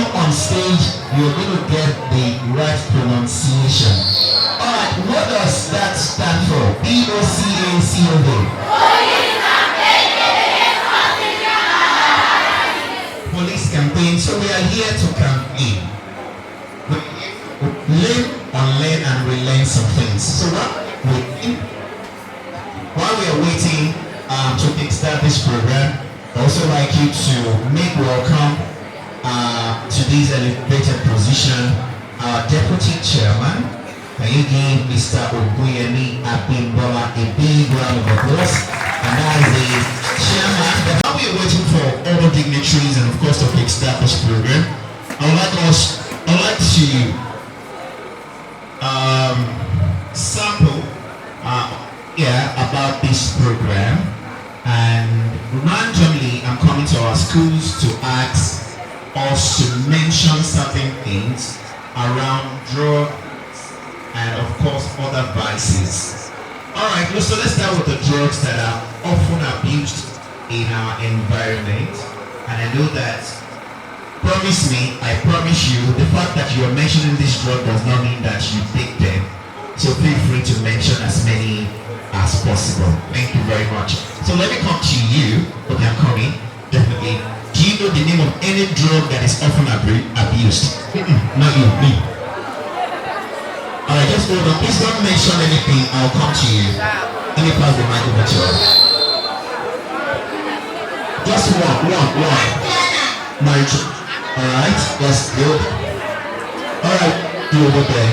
come on stage, you're going to get the right pronunciation. Alright, what does that stand for? POCACOV. Police campaign. So we are here to campaign. We live, unlearn, and relearn some things. So while we are waiting to kickstart this program, I also like you to make welcome to this elevated position our Deputy Chairman. Can you give Mr. Obuyemi Abimbola a big round of applause? And that is the Chairman. But while we are waiting for all dignitaries and of course to kickstart this program, I would like to sample about this program, and randomly I'm coming to our schools to ask us to mention certain things around drugs and of course other vices. Alright, so let's start with the drugs that are often abused in our environment. And I know that, I promise you, the fact that you are mentioning this drug does not mean that you take them. So feel free to mention as many as possible. Thank you very much. So let me come to you. Okay, I'm coming. Definitely. Do you know the name of any drug that is often abused? Not you, me. Alright, just hold on. Please don't mention anything. I'll come to you. Let me pass the mic over to you. Just one. Marijuana. Alright, that's good. Alright, you over there.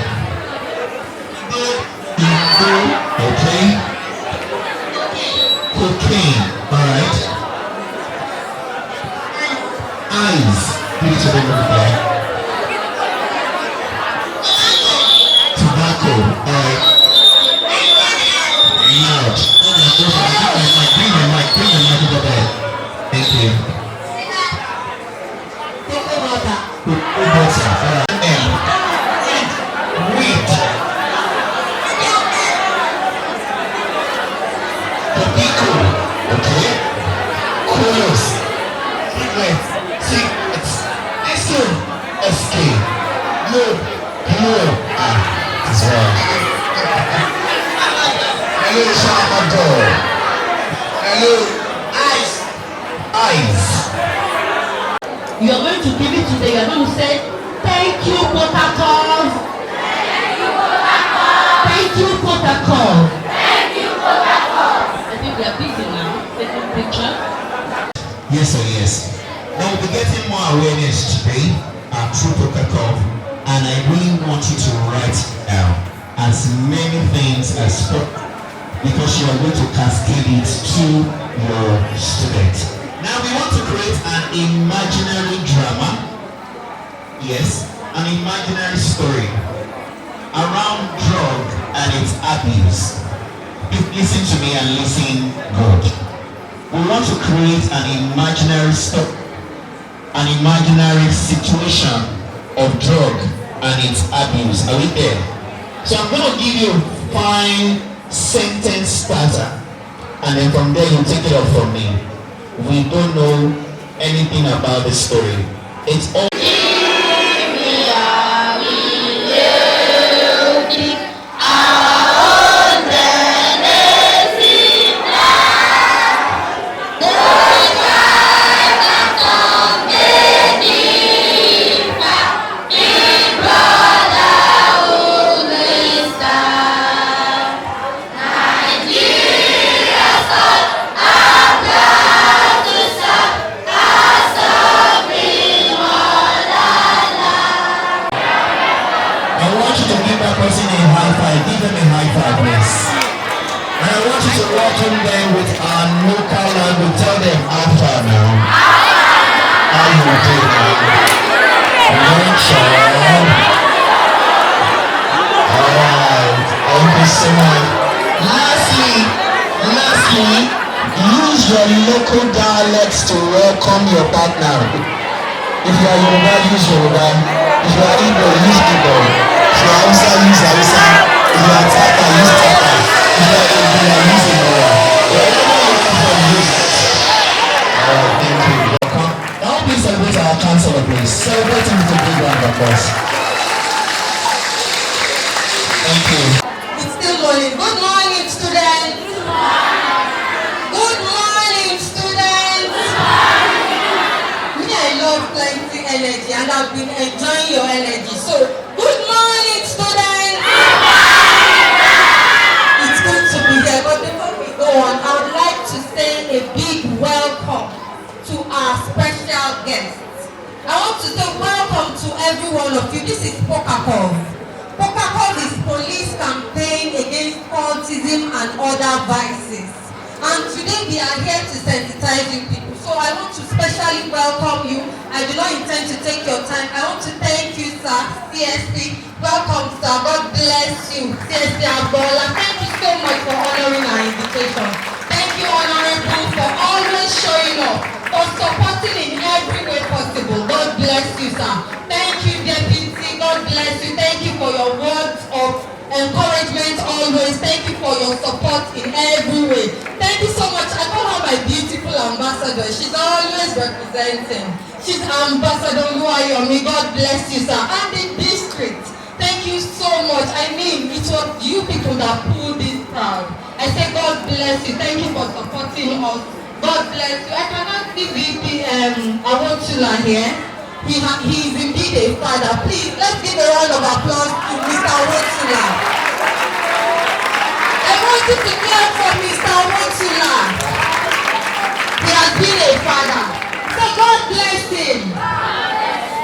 Okay. Cocaine. Alright. Eyes. You need to be over there. Tobacco. Alright. Loud. Bring the mic over there. Thank you. Weed. Tobacco. Okay. Colos. Cigarettes. SK. No. As well. Hello, Salvador. Hello. Eyes. You are going to give it today. You are going to say, thank you, POCACOV. Thank you, POCACOV. I think we are busy now. Taking picture. Yes. Now we'll be getting more awareness today through POCACOV, and I really want you to write down as many things as possible, because you are going to cascade it to your students. Now we want to create an imaginary drama, yes, an imaginary story around drug and its abuse. Listen to me and listen good. We want to create an imaginary story, an imaginary situation of drug and its abuse. Are we there? So I'm going to give you a fine sentence starter, and then from there you take it up from me. We don't know anything about the story. It's all welcome them with our local language. Tell them after now. How you doing now? Alright. Thank you so much. Lastly, use your local dialects to welcome your partner. If you are Yoruba, use Yoruba. If you are Igbo, use Igbo. If you are Hausa, use Hausa. If you are Taka, use Taka. If you are Igbo, use Igbo. Wherever you are from, use it. Alright, thank you. Welcome. Now please celebrate our Chancellor, please. Celebrate him with a big round of applause. Thank you. It's still morning. Good morning, students. Good morning, students. Me, I love plenty energy and I've been enjoying your energy. So, good morning, students. It's good to be here, but before we go on, I would like to say a big welcome to our special guests. I want to say welcome to every one of you. This is POCACOV. POCACOV is police campaign against cultism and other vices. And today we are here to sensitize you people. So I want to specially welcome you. I do not intend to take your time. I want to thank you, sir, CSP. Welcome, sir. God bless you, CSP Abola. Thank you so much for honoring our invitation. Thank you, Honorable, for always showing up, for supporting in every way possible. God bless you, sir. Thank you, Deputy. God bless you. Thank you for your words of encouragement always. Thank you for your support in every way. Thank you so much. I call her my beautiful ambassador. She's always representing. She's Ambassador Luayomi. God bless you, sir. And the district. Thank you so much. I mean, it was you people that pulled this crowd. I say God bless you. Thank you for supporting us. God bless you. I cannot see VP Awotula here. He is indeed a father. Please, let's give a round of applause to Mr. Awotula. I want you to clap for Mr. Awotula. He has been a father. So God bless him.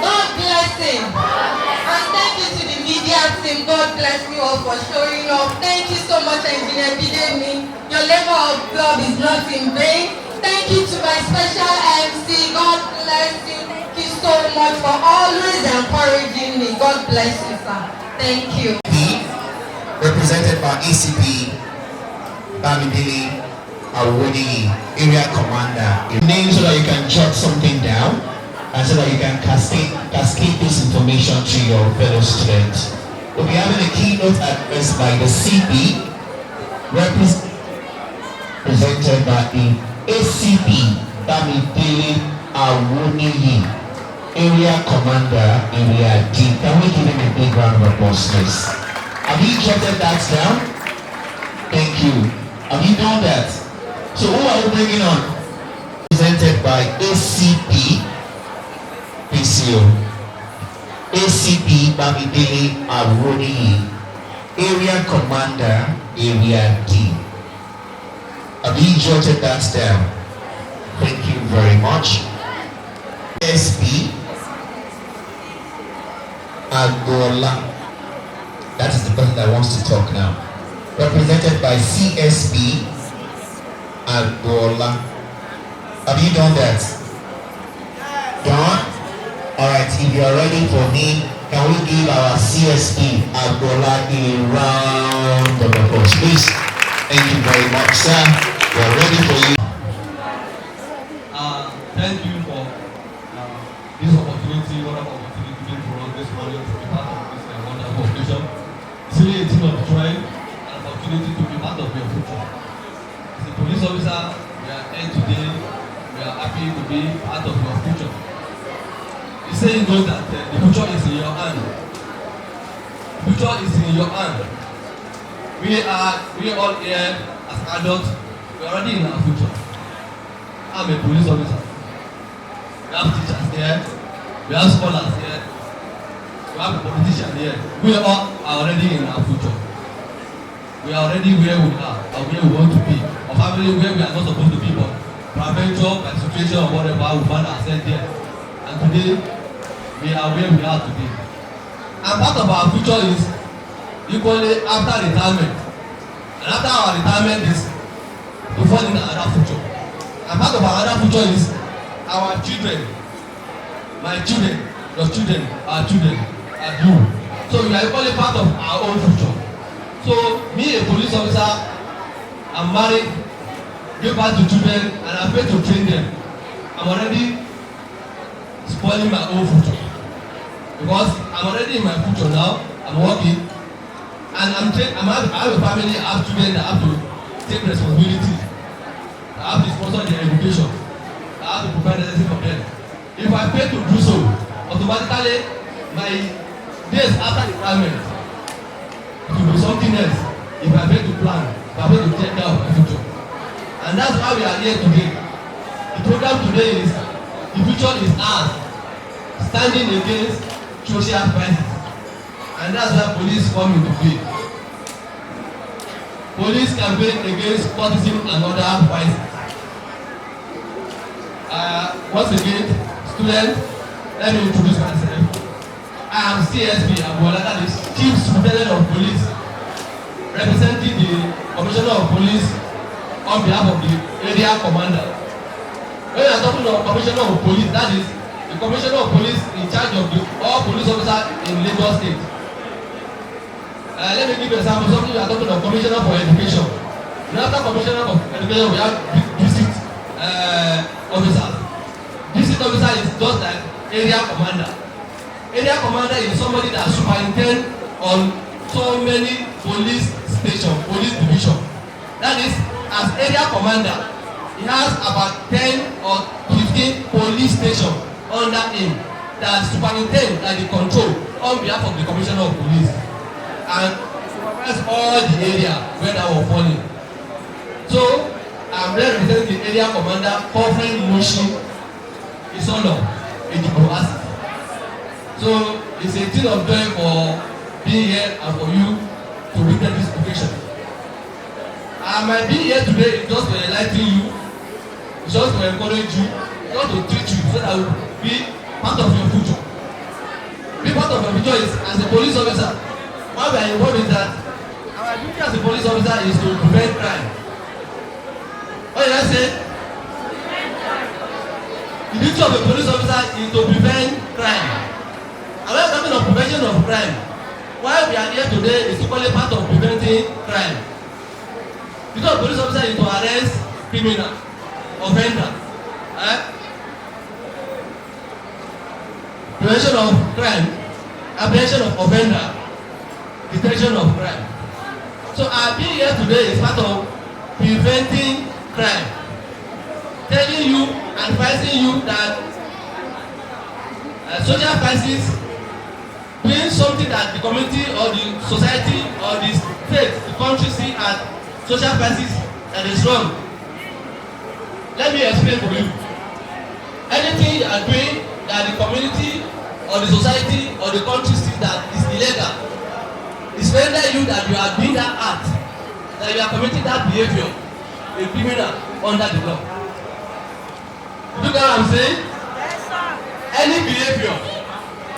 God bless him. And thank you to the media team. God bless you all for showing up. Thank you so much, Engineer Bidemi. Your labor of love is not in vain. Thank you to my special MC. God bless you. Thank you so much for always encouraging me. God bless you, sir. Thank you. Represented by ACP Bamidele Awodi, Area Commander. Name so that you can jot something down and so that you can cascade this information to your fellow students. We'll be having a keynote address by the CP, represented by the ACP Bamidele Awodi, Area Commander, Area D. Can we give him a big round of applause, please? Have you jotted that down? Thank you. Have you done that? So who are we bringing on? Presented by ACP PCO. ACP Bamidele Awodi, Area Commander, Area D. Have you jotted that down? Thank you very much. SP Agola. That is the person that wants to talk now. Represented by CSP Agola. Have you done that? Done? Alright, if you are ready for me, can we give our CSP Agola a round of applause, please? Thank you very much, sir. We are ready for you. Thank you for this opportunity, wonderful opportunity given for us this morning to be part of this wonderful occasion. It's really a thing of joy and opportunity to be part of your future. As a police officer, we are here today. We are happy to be part of your future. The saying goes that the future is in your hand. The future is in your hand. We are all here as adults. We are already in our future. I'm a police officer. We have teachers here. We have scholars here. We have a politician here. We all are already in our future. We are already where we are and where we want to be. Or family where we are not supposed to be, but prevention, by situation or whatever, we find ourselves there. And today, we are where we are today. And part of our future is equally after retirement. And after our retirement is to fall in another future. And part of our other future is our children, my children, your children, our children, and you. So we are equally part of our own future. So me, a police officer, I'm married, give birth to children, and I'm paid to train them. I'm already spoiling my own future because I'm already in my future now. I'm working, and I have a family, I have children that have to take responsibility. I have to sponsor their education. I have to provide everything for them. If I fail to do so, automatically my days after retirement it will be something else. If I fail to plan, if I fail to take care of my future. And that's why we are here today. The program today is the future is ours, standing against social crisis. And that's why police come into play. Police campaign against cultism and other vices. Once again, students, let me introduce myself. I am CSP Abuola, that is Chief Superintendent of Police, representing the Commissioner of Police on behalf of the area commander. When you are talking of Commissioner of Police, that is the Commissioner of Police in charge of all police officers in Lagos State. Let me give you an example. Something you are talking of Commissioner for Education. After Commissioner of Education, we have district officers. District officer is just like area commander. Area commander is somebody that superintends on so many police stations, police division. That is, as area commander, he has about 10 or 15 police stations under him that superintend and they control on behalf of the Commissioner of Police and supervise all the area where that was falling. So I'm representing the area commander covering Mushi, Isolo, Akari. So it's a thing of joy for being here and for you to witness this occasion. I might be here today just to enlighten you, just to encourage you, just to treat you so that you be part of your future. Be part of your future is as a police officer. What we are involved in that our duty as a police officer is to prevent crime. What did I say? The duty of a police officer is to prevent crime. And when talking of prevention of crime, why we are here today is equally part of preventing crime. The duty of police officer is to arrest criminal, offender. Prevention of crime, apprehension of offender, detection of crime. So our being here today is part of preventing crime. Telling you, advising you that social crisis being something that the community or the society or the state, the country see as social crisis that is wrong. Let me explain for you. Anything you are doing that the community or the society or the country see that is illegal, is render you that you are doing that act, that you are committing that behavior, a criminal under the law. You get what I'm saying? Yes, sir. Any behavior,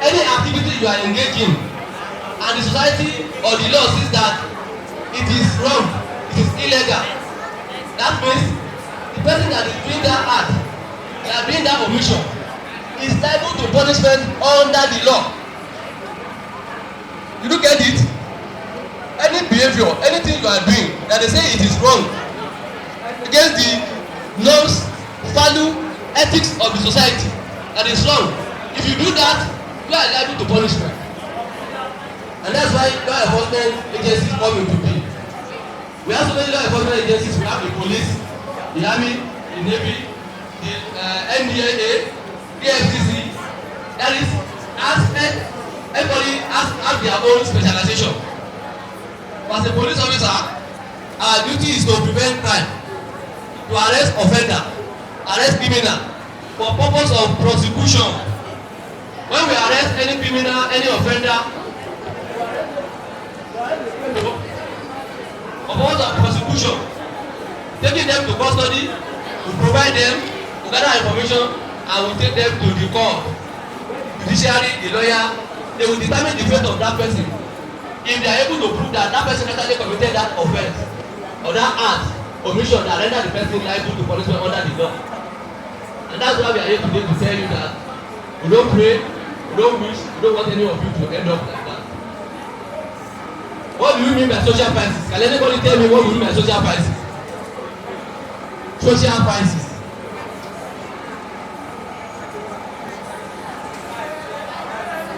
any activity you are engaging, and the society or the law sees that it is wrong, it is illegal, that means the person that is doing that act, that doing that omission, is liable to punishment under the law. You do get it? Any behavior, anything you are doing that they say it is wrong, against the norms, value, ethics of the society, that is wrong. If you do that, you are liable to punishment. And that's why law enforcement agencies come into being. We have so many law enforcement agencies. We have the police, the army, the navy, the NDAA, the FCC. That is, everybody has their own specialization. But as a police officer, our duty is to prevent crime, to arrest offender, arrest criminal for purpose of prosecution. When we arrest any criminal, any offender, for purpose of prosecution, taking them to custody, to provide them, to gather information, and we take them to the court, judiciary, the lawyer. They will determine the fate of that person. If they are able to prove that that person actually committed that offense or that act, omission that render the person liable to punishment under the law. And that's why we are here today to tell you that we don't pray, we don't wish, we don't want any of you to end up like that. What do you mean by social crisis? Can anybody tell me what you mean by social crisis? Social crisis.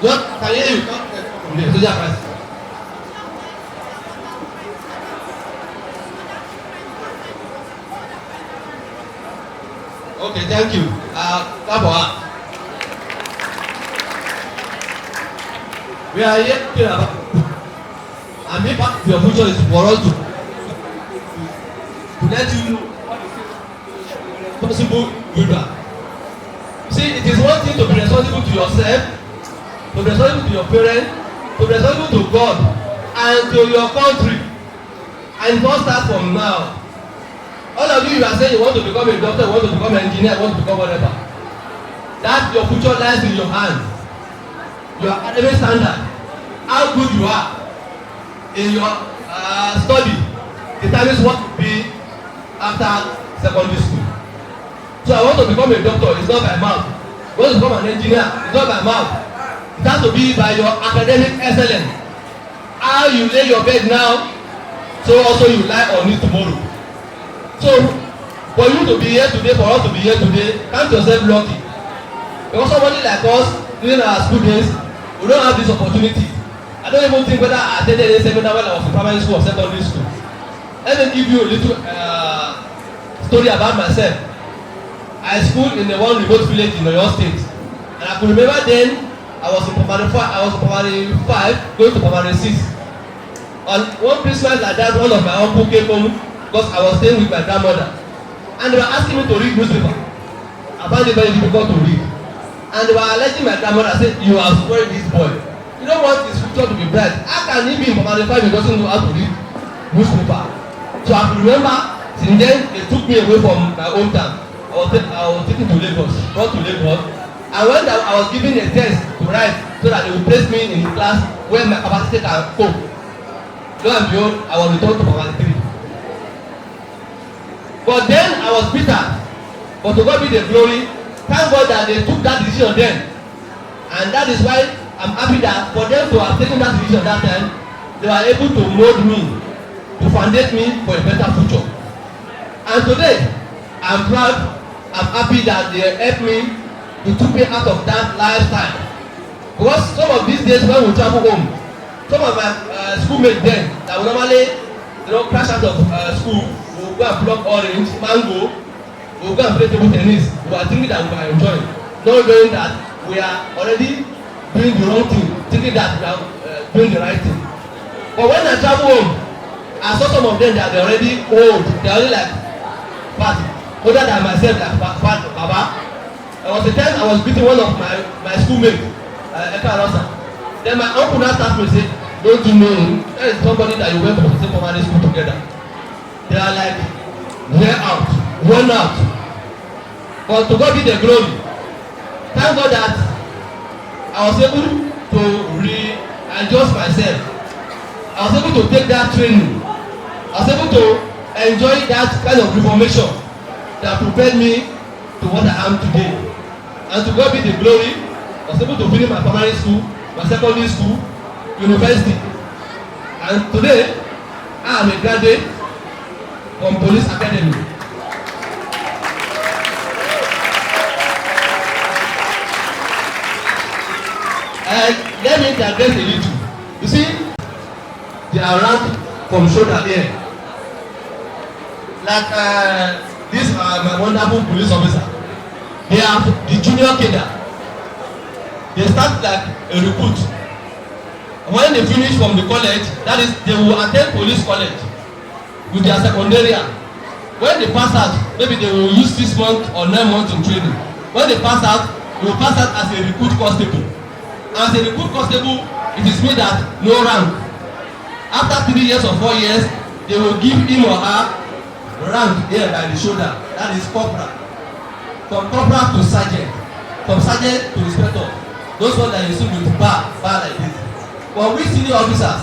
Just can you hear you? Social crisis. Okay, thank you. We are here talking about, and maybe part of your future is for us to let you know what is possible good. See, it is one thing to be responsible to yourself, to be responsible to your parents, to be responsible to God and to your country. And it all starts from now. All of you are saying you want to become a doctor, you want to become an engineer, you want to become whatever. That your future lies in your hands. Your academic standard, how good you are in your study, determines what to be after secondary school. So I want to become a doctor, it's not by mouth. I want to become an engineer, it's not by mouth. It has to be by your academic excellence. How you lay your bed now, so also you lie on it tomorrow. So for you to be here today, for us to be here today, count yourself lucky. Because somebody like us during our school days, we don't have this opportunity. I don't even think whether I attended any seminar when I was in primary school or secondary school. Let me give you a little story about myself. I schooled in the one remote village in Oyo State, and I could remember then I was in primary 5 going to primary 6. On one Christmas like that, one of my uncle came home because I was staying with my grandmother, and they were asking me to read newspaper. I found it very difficult to read, and they were alleging my grandmother, say, "You have spoiled this boy. You don't want his future to be bright. How can he be in primary 5 if he doesn't know how to read newspaper?" So I could remember, since then they took me away from my hometown. I was taken to Lagos, brought to Lagos, and when I was given a test to write so that they would place me in the class where my capacity can cope. Lo and behold, I was returned to primary 3. But then I was bitter. But to God be the glory, thank God that they took that decision then. And that is why I'm happy that for them to have taken that decision that time, they were able to mold me, to foundate me for a better future. And today, I'm proud, I'm happy that they helped me to took me out of that lifestyle. Because some of these days when we travel home, some of my schoolmates then that will normally crash out of school, will go and pluck orange, mango, will go and play table tennis. We are thinking that we are enjoying, not knowing that we are already doing the wrong thing, thinking that we are doing the right thing. But when I travel home, I saw some of them that they already old, they are already like party. Older than myself, like Baba. There was a time I was beating one of my schoolmates, Akari. Then my uncle now started me say, "Don't you know him? There is somebody that you went to the same primary school together." They are like, "We're out, run out." But to God be the glory. Thank God that I was able to readjust myself. I was able to take that training. I was able to enjoy that kind of reformation that prepared me to what I am today. And to God be the glory, I was able to finish my primary school, my secondary school, university. And today, I am a graduate from Police Academy. And let me digress a little. You see, they are ranked from shoulder here. Like these are my wonderful police officer. They are the junior cadre. They start like a recruit. When they finish from the college, that is, they will attend police college with their secondary. When they pass out, maybe they will use 6 months or 9 months in training. When they pass out, they will pass out as a recruit constable. As a recruit constable, it is mean that no rank. After 3 years or 4 years, they will give him or her rank here by the shoulder. That is corporal. From corporal to sergeant. From sergeant to inspector. Those ones that you see with bar like this. But we senior officers,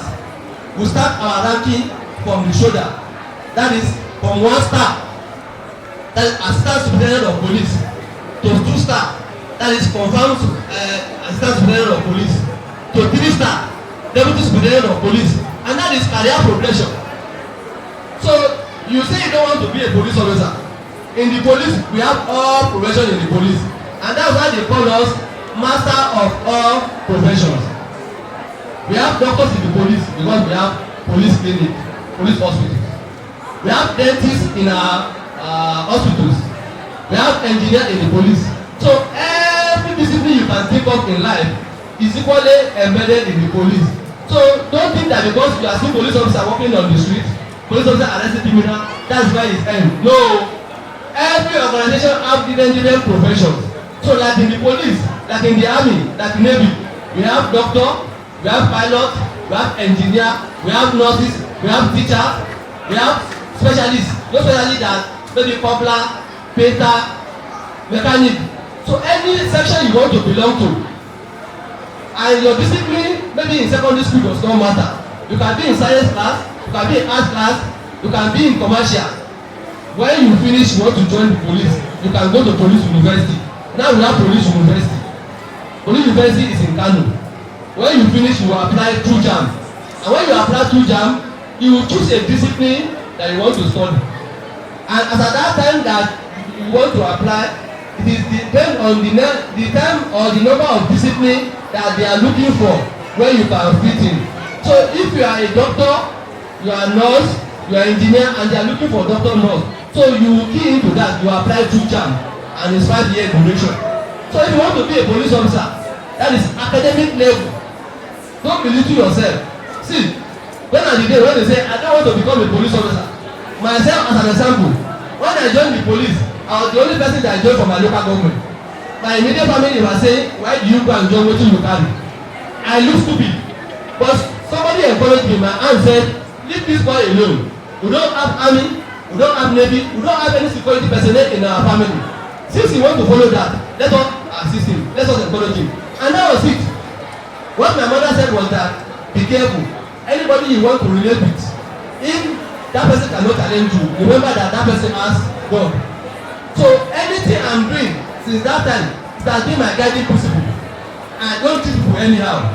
we start our ranking from the shoulder. That is from 1 star, that is assistant superintendent of police, to 2 star, that is confirmed assistant superintendent of police, to 3 star, deputy superintendent of police, and that is career progression. So you say you don't want to be a police officer. In the police, we have all professions in the police, and that's why they call us master of all professions. We have doctors in the police because we have police clinic, police hospitals. We have dentists in our hospitals. We have engineers in the police. So every discipline you can think of in life, is equally embedded in the police. So don't think that because you are seeing police officer walking on the street, police officer arresting criminal, that's where it ends. No. Every organization have different professions. So like in the police, like in the army, like in Navy, we have doctor, we have pilot, we have engineer, we have nurses, we have teacher, we have specialists. Those specialists that maybe cobbler, painter, mechanic. So any section you want to belong to, and your discipline maybe in secondary school does not matter. You can be in science class, you can be in art class, you can be in commercial. When you finish, you want to join the police, you can go to police university. Now we have police university. Police university is in Kano. When you finish, you apply through JAM. And when you apply through JAM, you will choose a discipline that you want to study. And as at that time that you want to apply, it is depend on the time or the number of discipline that they are looking for where you can fit in. So if you are a doctor, you are a nurse, you are an engineer, and they are looking for doctor nurse, so you key into that, you apply through JAM, and it's 5-year duration. So if you want to be a police officer, that is academic level. Don't belittle yourself. See, when I did when they say I don't want to become a police officer, myself as an example, when I joined the police, I was the only person that I joined from my local government. My immediate family was saying, why do you go and join wetin you carry? I look stupid, but somebody encouraged me. My aunt said, leave this boy alone. We don't have army, we don't have navy, we don't have any security personnel in our family. Since he want to follow that, let us assist him, let us encourage him. And that was it. What my mother said was that, be careful. Anybody you want to relate with, if that person cannot challenge you, remember that that person has God. So anything I'm doing since that time, it has been my guiding principle. I don't treat people anyhow.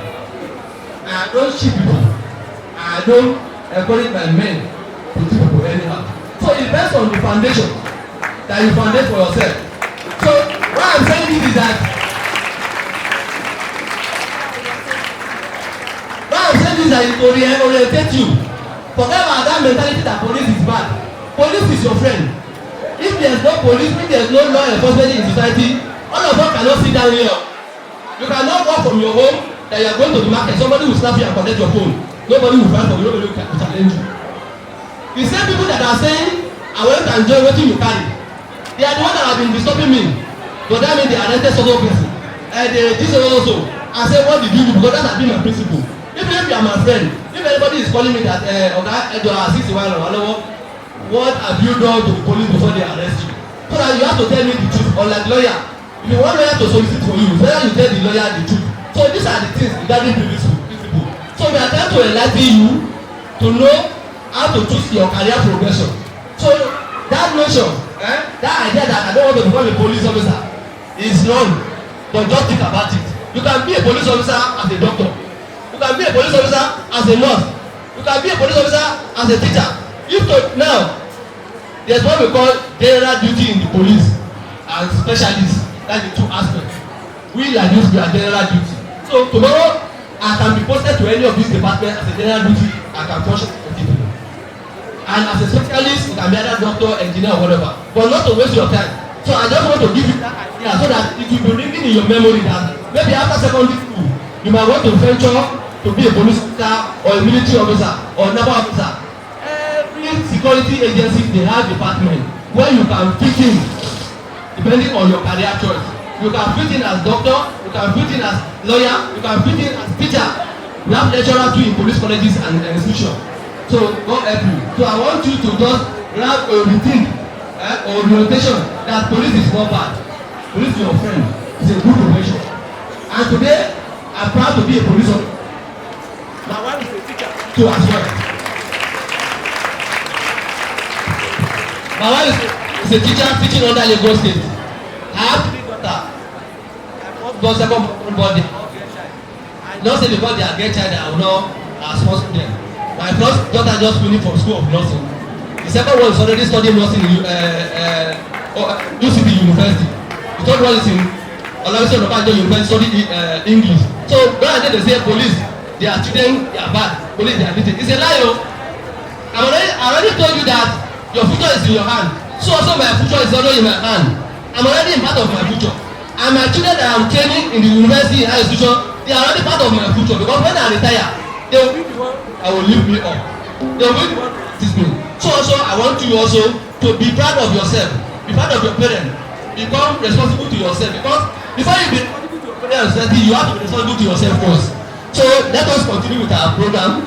I don't cheat people. I don't encourage my men to treat people anyhow. So it depends on the foundation that you foundate for yourself. So what I'm saying is that it orientate you. Forget about that mentality that police is bad. Police is your friend. If there's no police, if there's no law enforcement in society, all of us cannot sit down here. You cannot walk from your home that you are going to the market. Somebody will snap you and collect your phone. Nobody will fight for you. Nobody will challenge you. The same people that are saying, I want to enjoy wetin you carry, they are the ones that have been disturbing me. But that means they arrested some person. They did also. I say, what did you do? Because that has been my principle. Even if you are my friend, if anybody is calling me that Oga Edo 61 or what have you done to the police before they arrest you? So that you have to tell me the truth. Unlike lawyer, if you want lawyer to solicit for you, better you tell the lawyer the truth. So these are the things regarding principle. So we are trying to enlighten you to know how to choose your career progression. So that notion, that idea that I don't want to become a police officer is wrong. But just think about it. You can be a police officer as a doctor. You can be a police officer as a nurse. You can be a police officer as a teacher. If to, now, there's what we call general duty in the police and specialists. That's the two aspects. We like this, we are general duty. So tomorrow, I can be posted to any of these departments as a general duty. I can function for people. And as a specialist, you can be either doctor, engineer, or whatever. But not to waste your time. So I just want to give you that idea so that it will be living in your memory that maybe after secondary school, you might want to venture to be a police officer or a military officer or a naval officer. Every security agency, they have department where you can fit in depending on your career choice. You can fit in as doctor, you can fit in as lawyer, you can fit in as teacher. We have lecturers too in police colleges and institutions. So God help you. So I want you to just have a rethink or orientation that police is not bad. Police is your friend. It's a good profession. And today, I'm proud to be a police officer. My wife is a teacher too as well. My wife is a teacher teaching under Lagos State. I have 3 daughters. I want second body. I don't say because they are great child, I will not sponsor them. My first daughter just finished from school of nursing. The second one is already studying nursing in UCB University. The third one is in Olabisi Onabanjo University studying English. So when I they say police, they are children, they are bad. Police, they are little. It's a lie. I already told you that your future is in your hand. So also my future is also in my hand. I'm already in part of my future. And my children that I'm training in the university and high institution, they are already part of my future because when I retire they will be the one that will lift me up, they will be the one that teach me. So also I want you also to be proud of yourself, be proud of your parents, become responsible to yourself because before you be responsible to your parents you have to be responsible to yourself first. So let us continue with our program.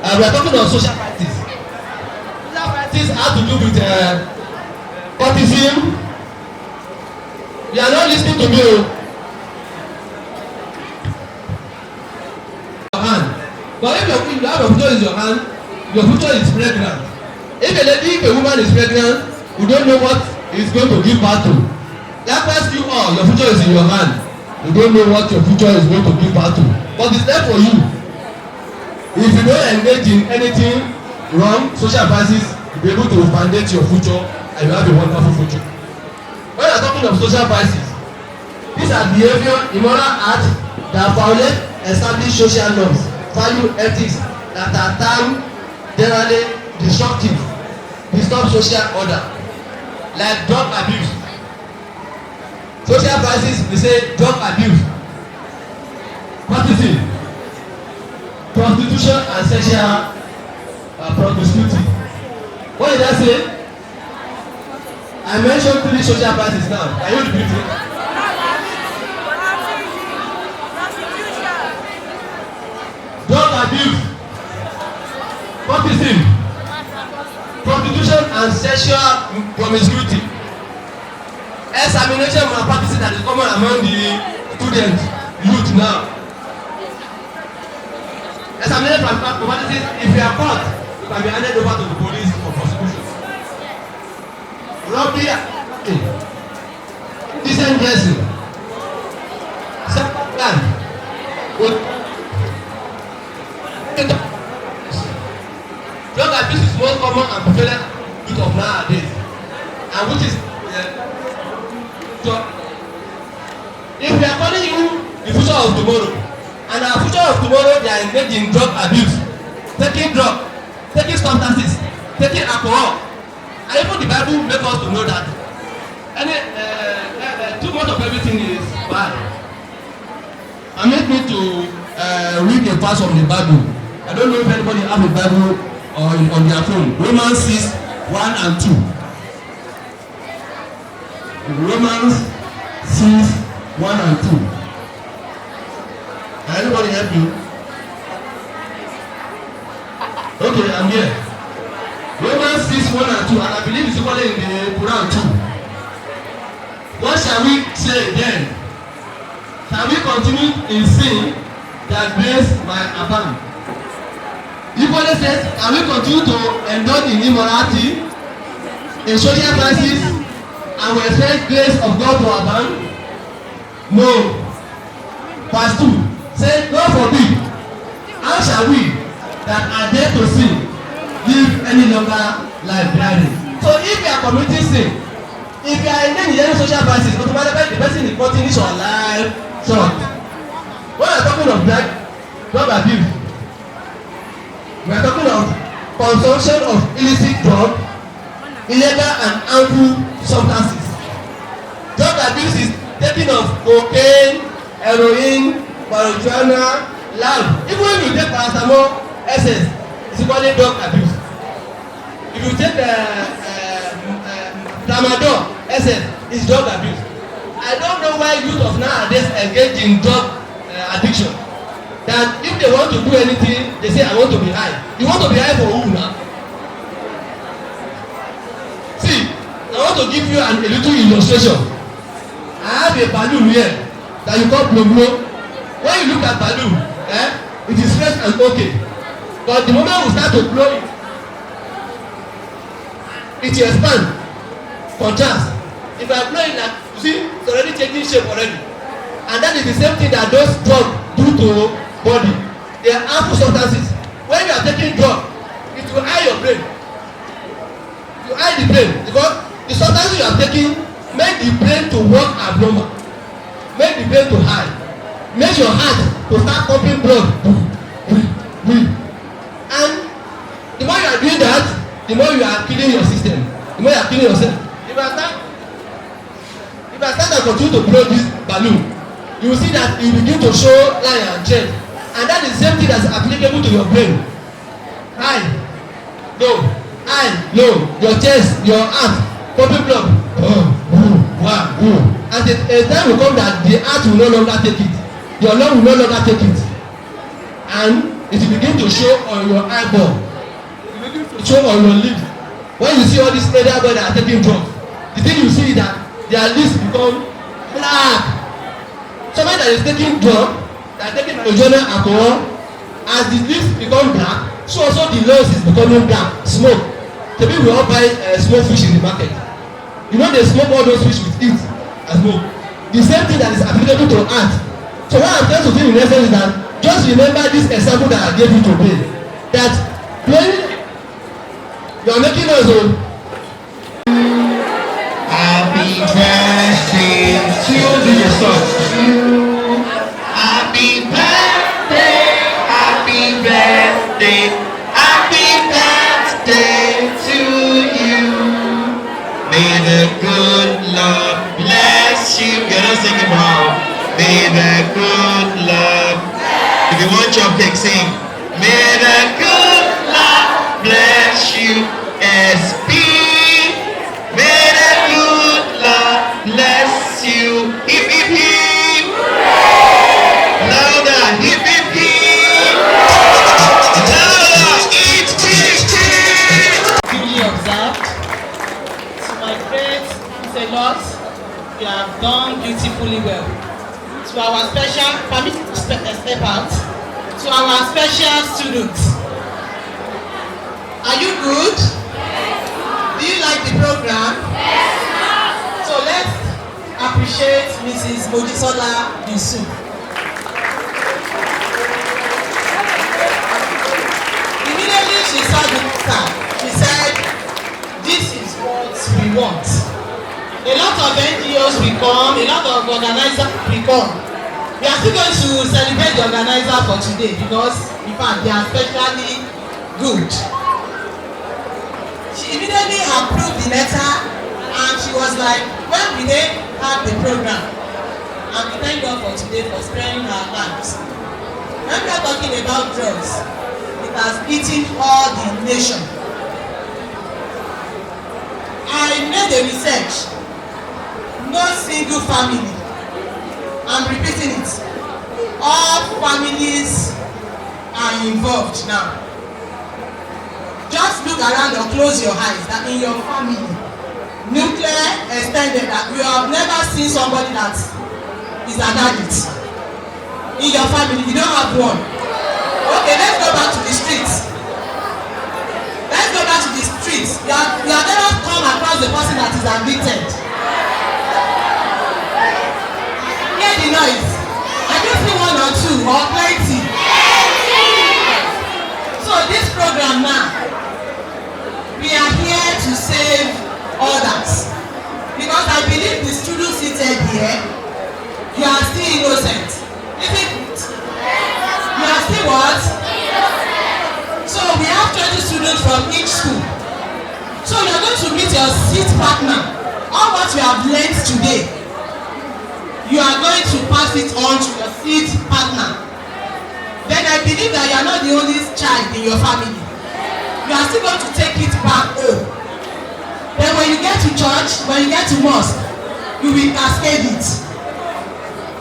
We are talking of social practice. Social practice have to do with courtesan. You are not lis ten ing to me o. Your hand, but if your future is your hand, your future is pregnant. If a woman is pregnant, you don't know what is going to give birth to. Likewise you all, your future is in your hand. You don't know what your future is going to give birth to, but it's there for you. If you don't engage in anything wrong, social practice, you'll be able to foundate your future and you have a wonderful future. When we are talking of social practice, these are behavior, immoral acts that violate established social norms, value, ethics that are termed generally destructive, disturb social order, like drug abuse. Social practice we say drug abuse, courtesy, prostitution and sexual promiscuity. What did I say? I mentioned 3 social practices now. Can you repeat it? Drug abuse, courtesy, prostitution and sexual promiscuity. Examination malpractice that is common among the students, youth now. Examination malpractice, if you are caught, you can be handed over to the police for prosecution. Robbery, indecent dressing, second plan, drug abuse is most common and prevalent youth of nowadays, and which is if we are calling you the future of tomorrow, and our future of tomorrow they are engaged in drug abuse, taking drug, taking substances, taking alcohol, and even the Bible make us to know that too much of everything is bad. I make me to read a verse from the Bible. I don't know if anybody have a Bible on their phone. Romans 6:1 and 2. Romans 6:1 and 2. Can anybody help you? Okay, I'm here. Romans 6:1 and 2, and I believe it's equally in the Quran too. What shall we say then? Shall we continue in sin that grace might abound? Equally says, can we continue to indulge in immorality, in social crisis, and we expect grace of God to abound? No. Verse 2 says, God forbid, how shall we that are dead to sin live any longer life blindly? So if you are committing sin, if you are engaged in any social crisis, automatically the person is cutting his or life short. When we are talking of drug abuse, we are talking of consumption of illicit drug, illegal and harmful substances. Drug abuse is taking of cocaine, heroin, marijuana, loud. Even if you take paracetamol essence, it's called drug abuse. If you take tramadol essence, it's drug abuse. I don't know why youth of nowadays engage in drug addiction. That if they want to do anything, they say I want to be high. You want to be high for who now? See, I want to give you a little illustration. I have a balloon here that you call blow. When you look at balloon, it is fresh and okay. But the moment we start to blow it, it will expand. Contrast. If I blow it like, you see, it's already changing shape already. And that is the same thing that those drugs do to body. They are harmful substances. When you are taking drug, it will hide your brain. You hide the brain because the substances you are taking make the brain to work abnormal, make the brain to high, make your heart to start pumping blood. And the more you are doing that, the more you are killing your system, the more you are killing yourself. If I start and continue to blow this balloon, you will see that it begin to show line and trend, and that is the same thing that's applicable to your brain. High, low, high, low, your chest, your heart, pumping blood, and a time will come that the heart will no longer take it, your lung will no longer take it, and it will begin to show on your eyeball, it will begin to show on your lips. When you see all these elder boys that are taking drugs, the thing you see is that their lips become black. Somebody that is taking drugs, that are taking marijuana, alcohol, as the lips become black, so also the nose is becoming black. Smoke. Maybe we all buy small fish in the market. You know they smoke all those fish with it as smoke. The same thing that is applicable to art. So what I'm trying to say in essence is that just remember this example that I gave you today. That when you are making us own. Happy birthday to you. Happy birthday, happy birthday, happy birthday to you. May the good Lord bless you. You're not singing wrong. May the good Lord. If you want your cake, sing. May the good Lord bless you. SP. May the good Lord bless you. Hip hip hip. Louder, hip hip hip. Louder, hip hip hip. Duly observed. To my great fellows, you have done beautifully well. To our special, permit me to step out. To our special students, are you good? Do you like the program? So let's appreciate Mrs. Mojisola Yusuf. Immediately she saw the star, she said, this is what we want. A lot of NGOs will come, a lot of organizers will come. We are still going to celebrate the organizer for today because in fact they are especially good. She immediately approved the letter and she was like, when we they have the program, and we thank God for today for sparing our lives. When we are talking about drugs, it has eaten all the nation. I made a research. No single family, I'm repeating it, all families are involved now. Just look around or close your eyes that in your family, nuclear extended, that you have never seen somebody that is an addict. In your family, you don't have one. Okay, let's go back to the streets. Let's go back to the streets. You have never come across the person that is addicted. Hear the noise. I can see one or two or plenty. So this program now, we are here to save others. Because I believe the students seated here, you are still innocent. Isn't it? You are still what? So we have 20 students from each school. So you are going to meet your seat partner. All what you have learned today, you are going to pass it on to your seat partner. Then I believe that you are not the only child in your family. You are still going to take it back home. Then when you get to church, when you get to mosque, you will cascade it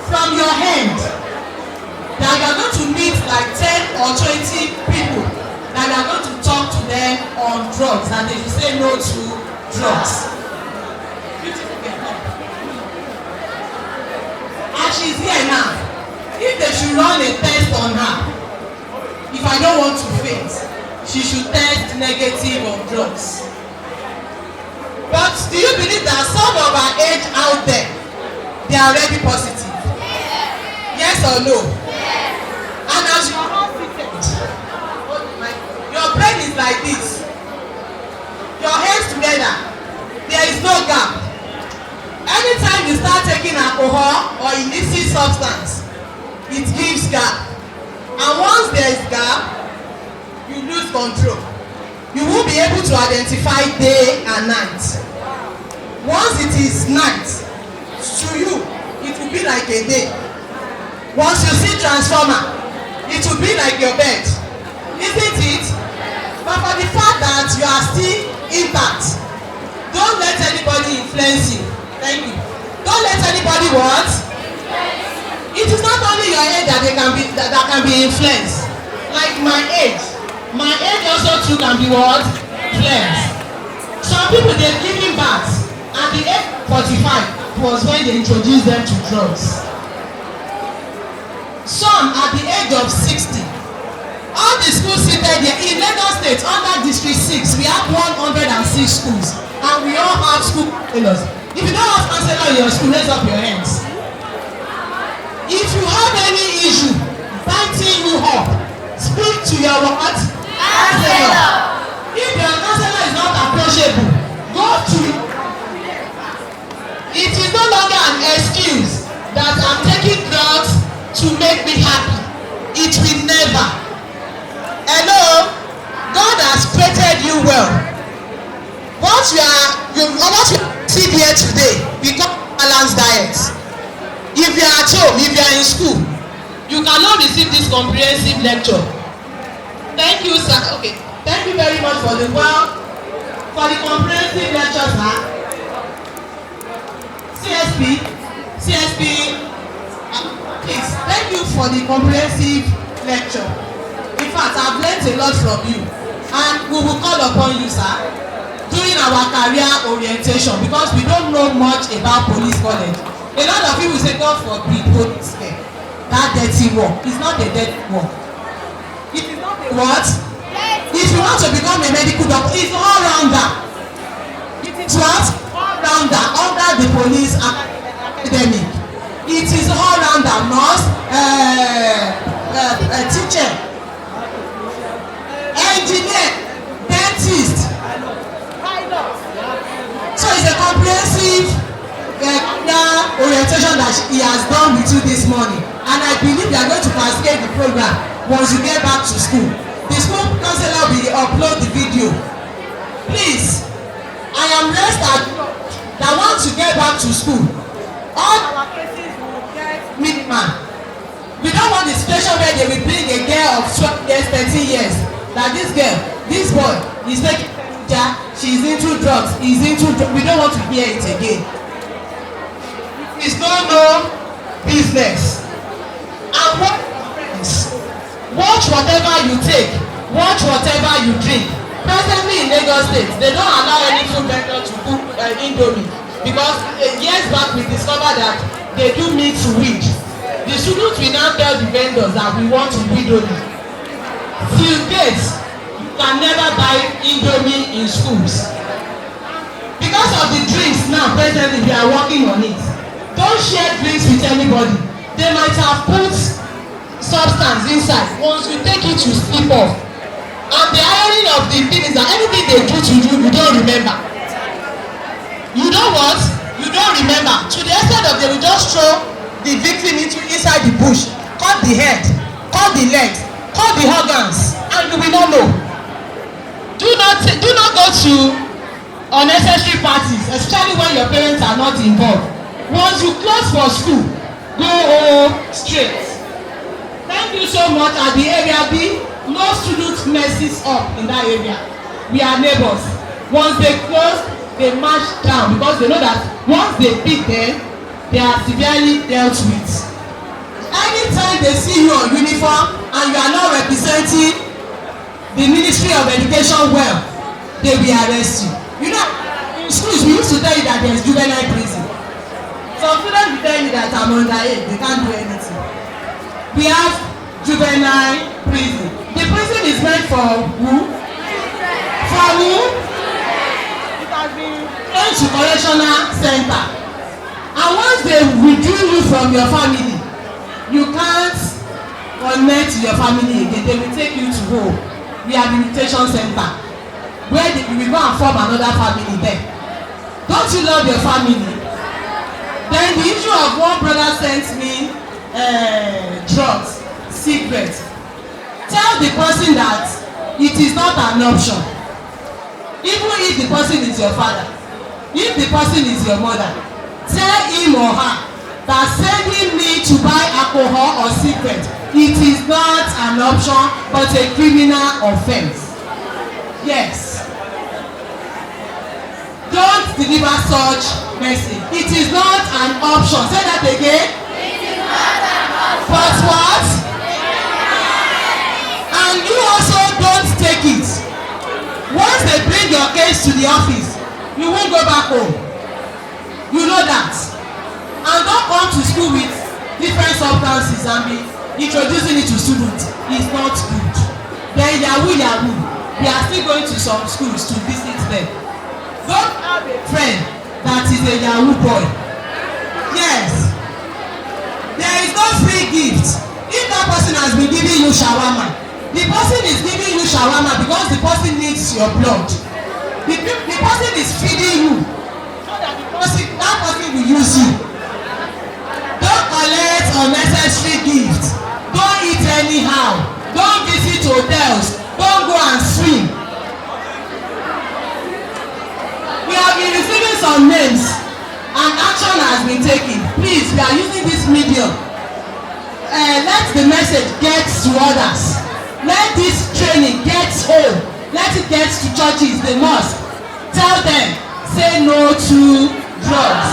from your hand. That you are going to meet like 10 or 20 people that you are going to talk to them on drugs and they will say no to drugs. And she's here now. If they should run a test on her, if I don't want to faint, she should test negative on drugs. But do you believe that some of our age out there, they are already positive? Yes or no? And as you are all seated, your brain is like this. Your hands together, there is no gap. Anytime you start taking alcohol or illicit substance, it gives gap. And once there is gap, you lose control. You won't be able to identify day and night. Once it is night, to you, it will be like a day. Once you see transformer, it will be like your bed, isn't it? But for the fact that you are still intact, don't let anybody influence you. Thank you. Don't let anybody what? It is not only your age that can be influenced. Like my age also too can be what? Influenced. Some people they giving birth at the age of 45 was when they introduced them to drugs. Some at the age of 60. All the schools seated here in Lagos State under District 6, we have 106 schools, and we all have school counselors. If you don't have counselor in your school, raise up your hands. If you have any issue biting you up, speak to your what? Counselor. If your counselor is not approachable, go to it. It is no longer an excuse that I'm taking drugs to make me happy. It will never. Hello, God has created you well. What you see here today, we call balanced diet. If you are at home, if you are in school, you cannot receive this comprehensive lecture. Thank you, sir. Okay, thank you very much for the comprehensive lecture, sir. CSP, please, thank you for the comprehensive lecture. In fact, I've learned a lot from you, and we will call upon you, sir, during our career orientation, because we don't know much about police college. A lot of people say, God forbid, police care. That dirty work is not a dirty work. It is not a what? If you want to become a medical doctor, it's all rounder. It is what? All rounder under the police academic. It is all rounder, nurse, teacher, engineer, dentist. So it's a comprehensive orientation that he has done with you this morning, and I believe you are going to cascade the program once you get back to school. The school counselor will upload the video. Please, I am rest assured that once you get back to school, all our cases will get minimal. We don't want the situation where they will bring a girl of 12 years, 13 years, that this girl, this boy is taking she's into drugs, he's into drugs. We don't want to hear it again. It's no business. And watch whatever you take, watch whatever you drink. Presently in Lagos State, they don't allow any food vendor to cook indomie, because years back we discovered that they do mix weed. The students will now tell the vendors that we want to weed only. Till date, you can never buy indomie in schools. Because of the drinks now presently we are working on it. Don't share drinks with anybody. They might have put substance inside. Once you take it, you slip off. And the irony of the thing is that anything they do to you, you don't remember. You don't what? You don't remember. To the extent of they will just throw the victim inside the bush, cut the head, cut the legs, cut the organs, and you will not know. Do not go to unnecessary parties, especially when your parents are not involved. Once you close for school, go home straight. Thank you so much. At the area B, no student messes up in that area. We are neighbors. Once they close, they march down, because they know that once they beat them, they are severely dealt with. Anytime they see you on uniform and you are not representing the Ministry of Education well, they will arrest you. You know, in schools we used to tell you that there is juvenile prison. Some students will tell you that I'm underage, they can't do anything. We have juvenile prison. The prison is meant for who? For who? It has been sent to correctional center. And once they withdraw you from your family, you can't connect to your family again. They will take you to home, rehabilitation center, where you will go and form another family there. Don't you love your family? Then the issue of one brother sent me drugs, cigarettes. Tell the person that it is not an option. Even if the person is your father, if the person is your mother, tell him or her that sending me to buy alcohol or cigarette, it is not an option but a criminal offence. Yes. Don't deliver such message. It is not an option. Say that again. It is not an option. But what? And you also don't take it. Once they bring your case to the office, you won't go back home. You know that. And don't come to school with different substances and be introducing it to students. It's not good. Then yahoo. We are still going to some schools to visit them. Don't have a friend that is a yahoo boy. Yes. There is no free gift. If that person has been giving you shawarma, the person is giving you shawarma because the person needs your blood. The person is feeding you so that that person will use you. Don't collect unnecessary gifts. Don't eat anyhow. Don't visit hotels. Don't go and swim. We have been receiving some names and action has been taken. Please, we are using this medium. Let the message get to others. Let this training get home. Let it get to churches, the mosque. Tell them, say no to drugs.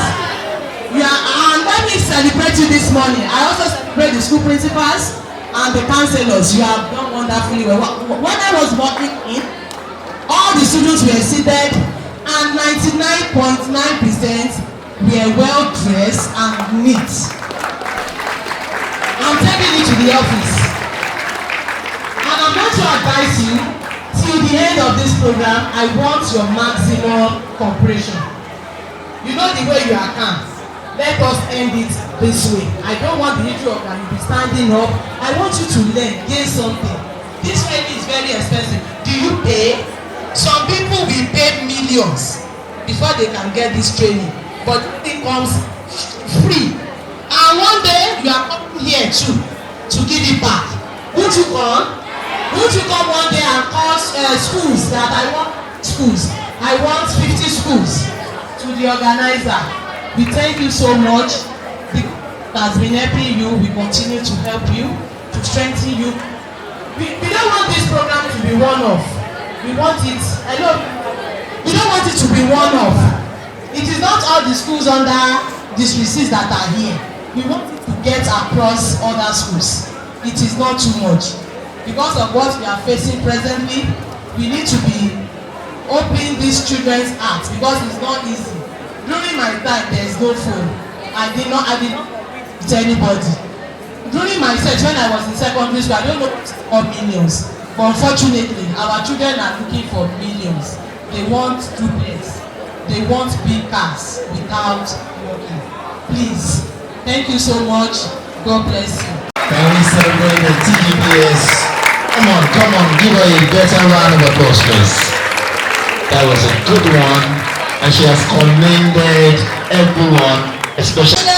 And let me celebrate you this morning. I also celebrate the school principals and the counselors. You have done wonderfully well. When I was working in, all the students were seated and 99.9% were well dressed and neat. I'm taking it to the office. And I'm going to advise you, till the end of this program, I want your maximum cooperation. You know the way you are calm. Let us end it this way. I don't want the issue of that you be standing up. I want you to learn, gain something. This training is very expensive. Do you pay? Some people will pay millions before they can get this training. But it comes free. And one day you are coming here too to give it back. Won't you come? Won't you come one day and call schools that I want schools? I want 50 schools to the organizer. We thank you so much. The has been helping you. We continue to help you, to strengthen you. We don't want this program to be one-off. We want it. I know. We don't want it to be one-off. It is not all the schools under districts that are here. We want it to get across other schools. It is not too much. Because of what we are facing presently, we need to be opening these children's hearts because it's not easy. During my time, there is no phone. I did not with anybody. During my search, when I was in secondary school, I don't know of millions. But unfortunately, our children are looking for millions. They want duplets. They want big cars without working. Please, thank you so much. God bless you. Can we celebrate the TGPS? Come on, give her a better round of applause, please. That was a good one. And she has commended everyone, especially.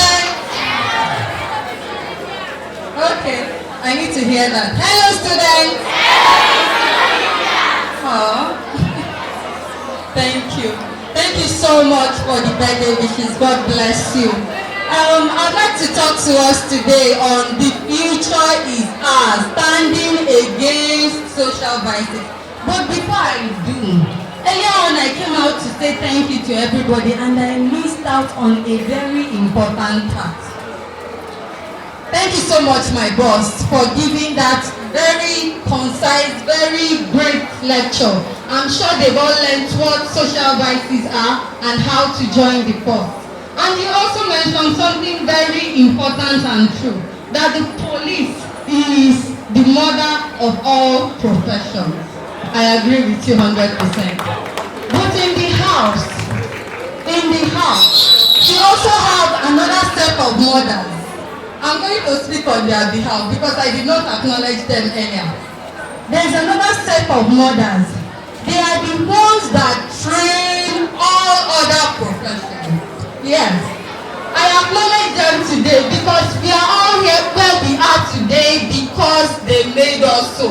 Okay, I need to hear that. Hello, students. Oh, thank you. Thank you so much for the birthday wishes. God bless you. I'd like to talk to us today on the future is ours, standing against social vices. But before I do, earlier on I came out to say thank you to everybody and I missed out on a very important part. Thank you so much, my boss, for giving that very concise, very great lecture. I'm sure they've all learned what social vices are and how to join the force. And you also mentioned something very important and true, that the police is the mother of all professions. I agree with you 100%. But in the house, she also have another set of mothers. I'm going to speak on their behalf because I did not acknowledge them earlier. There's another set of mothers. They are the ones that train all other professions. Yes. I acknowledge them today because we are all here where we are today because they made us so.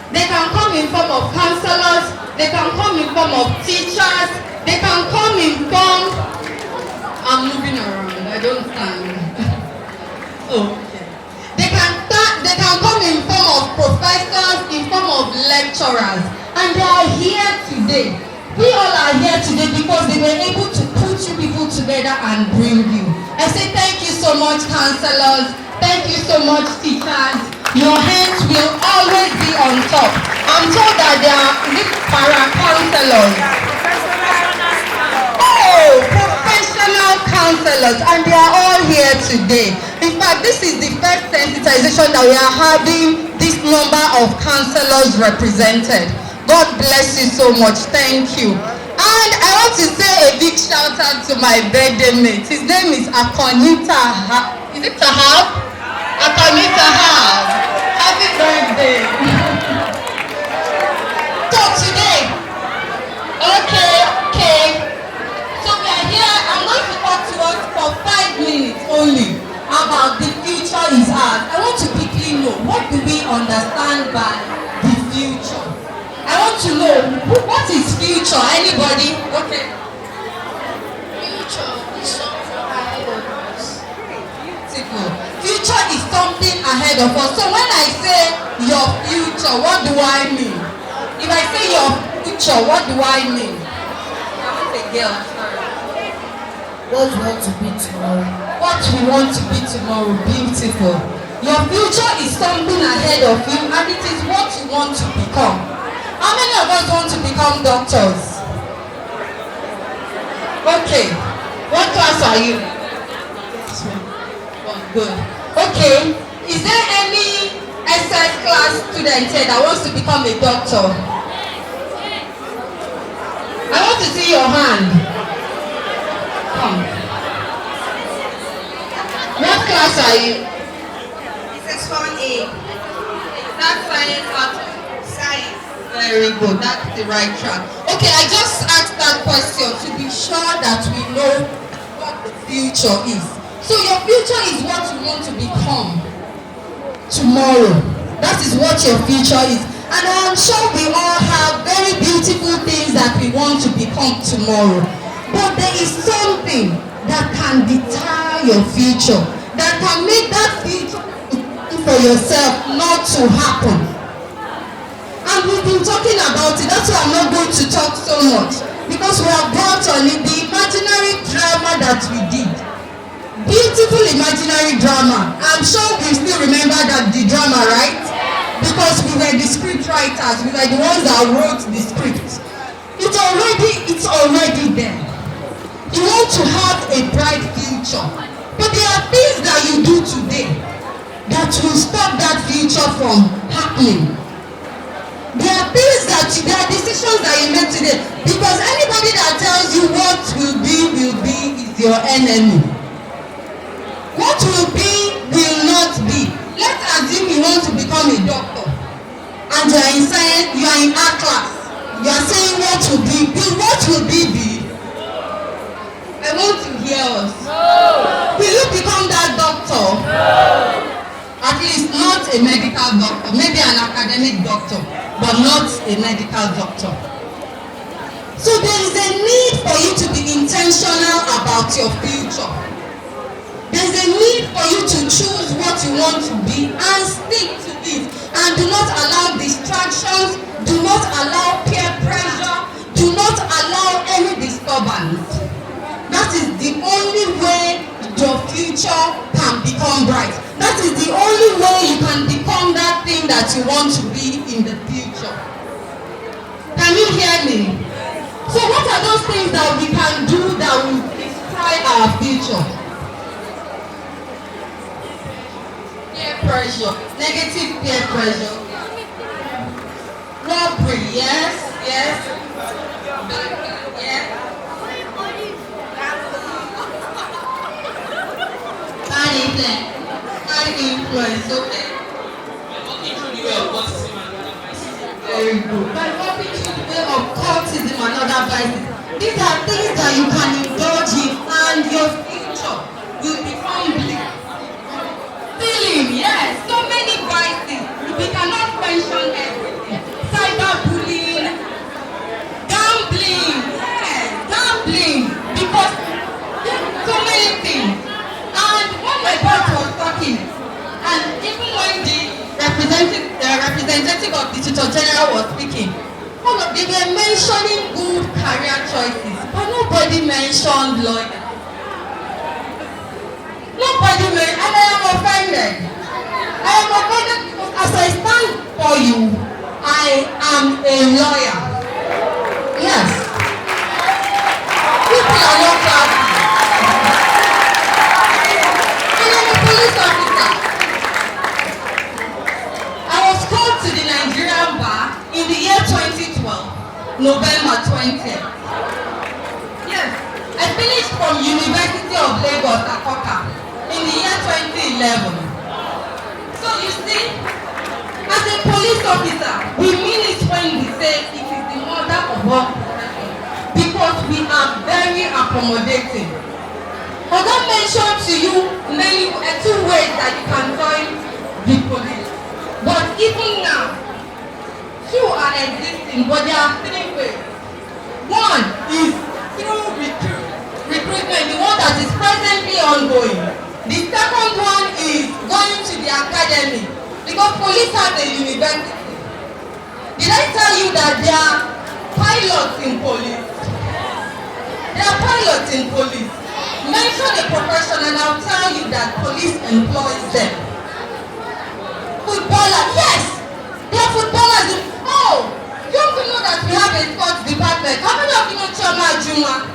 They can come in form of counselors, they can come in form of teachers, they can come in form... I'm moving around, I don't stand. Okay. They can come in form of professors, in form of lecturers, and they are here today. We all are here today because they were able to put you people together and bring you. I say thank you so much, counselors. Thank you so much, teachers. Your hands will always be on top. I'm told that they are para-counselors. Oh, professional counselors, and they are all here today. In fact, this is the first sensitization that we are having this number of counselors represented. God bless you so much. Thank you. And I want to say a big shout out to my birthday mate. His name is Akonita. Is it Tahab? Akonita Tahab. Happy birthday. So today, okay. So we are here. I'm going to talk to us for 5 minutes only about the future is ours. I want to quickly know, what do we understand by the future? I want to know, what is future? Anybody? Okay. Future is something ahead of us. Beautiful. Future is something ahead of us. So when I say your future, what do I mean? If I say your future, what do I mean? I want a girl, sorry. What we want to be tomorrow. What we want to be tomorrow. Beautiful. Your future is something ahead of you, and it is what you want to become. How many of us want to become doctors? Okay. What class are you? Yes, ma'am. Oh, good. Okay. Is there any SS class student here that wants to become a doctor? I want to see your hand. Come. What class are you? This is 1A. That's science art. Science. Very good. That's the right track. Okay, I just asked that question to be sure that we know what the future is. So your future is what you want to become tomorrow. That is what your future is. And I'm sure we all have very beautiful things that we want to become tomorrow. But there is something that can deter your future, that can make that future for yourself not to happen. And we've been talking about it. That's why I'm not going to talk so much, because we have brought on it the imaginary drama that we did. Beautiful imaginary drama. I'm sure we still remember that the drama, right? Because we were the script writers. We were the ones that wrote the script. It's already there. You want to have a bright future, but there are things that you do today that will stop that future from happening. There are things there are decisions that you make today, because anybody that tells you what will be is your enemy. What will be will not be. Let's assume you want to become a doctor, and you are in science, you are in art class. You are saying what will be. What will be? I want to hear us. No. Will you become that doctor? No. At least not a medical doctor, maybe an academic doctor, but not a medical doctor. So there is a need for you to be intentional about your future. There is a need for you to choose what you want to be and stick to it. And do not allow distractions, do not allow peer pressure, do not allow any disturbance. That is the only way your future can become bright. That is the only way you can become that thing that you want to be in the future. Can you hear me? So what are those things that we can do that will destroy our future? Peer pressure, negative peer pressure. Robbery, yes. Bad influence, okay. Very good. By walking through the way of cultism and other vices, these are things that you can indulge in, and your future will become bleak. Stealing, yes, so many vices. We cannot mention everything. Cyberbullying, gambling, yes, because so many things. And when my boss was talking, General was speaking, they were mentioning good career choices, but nobody mentioned lawyer. Nobody mentioned, and I am offended. I am offended because as I stand for you, I am a lawyer. Yes. People are not clapping. And I'm a police officer. I was called to the Nigerian bar in the year 2012, November 20th. Yes. I finished from University of Lagos, Akari, in the year 2011. So you see, as a police officer, we mean it when we say it is the mother of all professions, because we are very accommodating. I don't mention to you two ways that you can join the police, but even now, two are existing, but there are three ways. One is through recruitment, the one that is presently ongoing. The second one is going to the academy, because police has a university. Did I tell you that there are pilots in police? There are pilots in police. Mention a profession and I'll tell you that police employs them. Footballers, yes! There are footballers in... Oh! Don't you know that we have a sports department? How many of you know Choma Juma?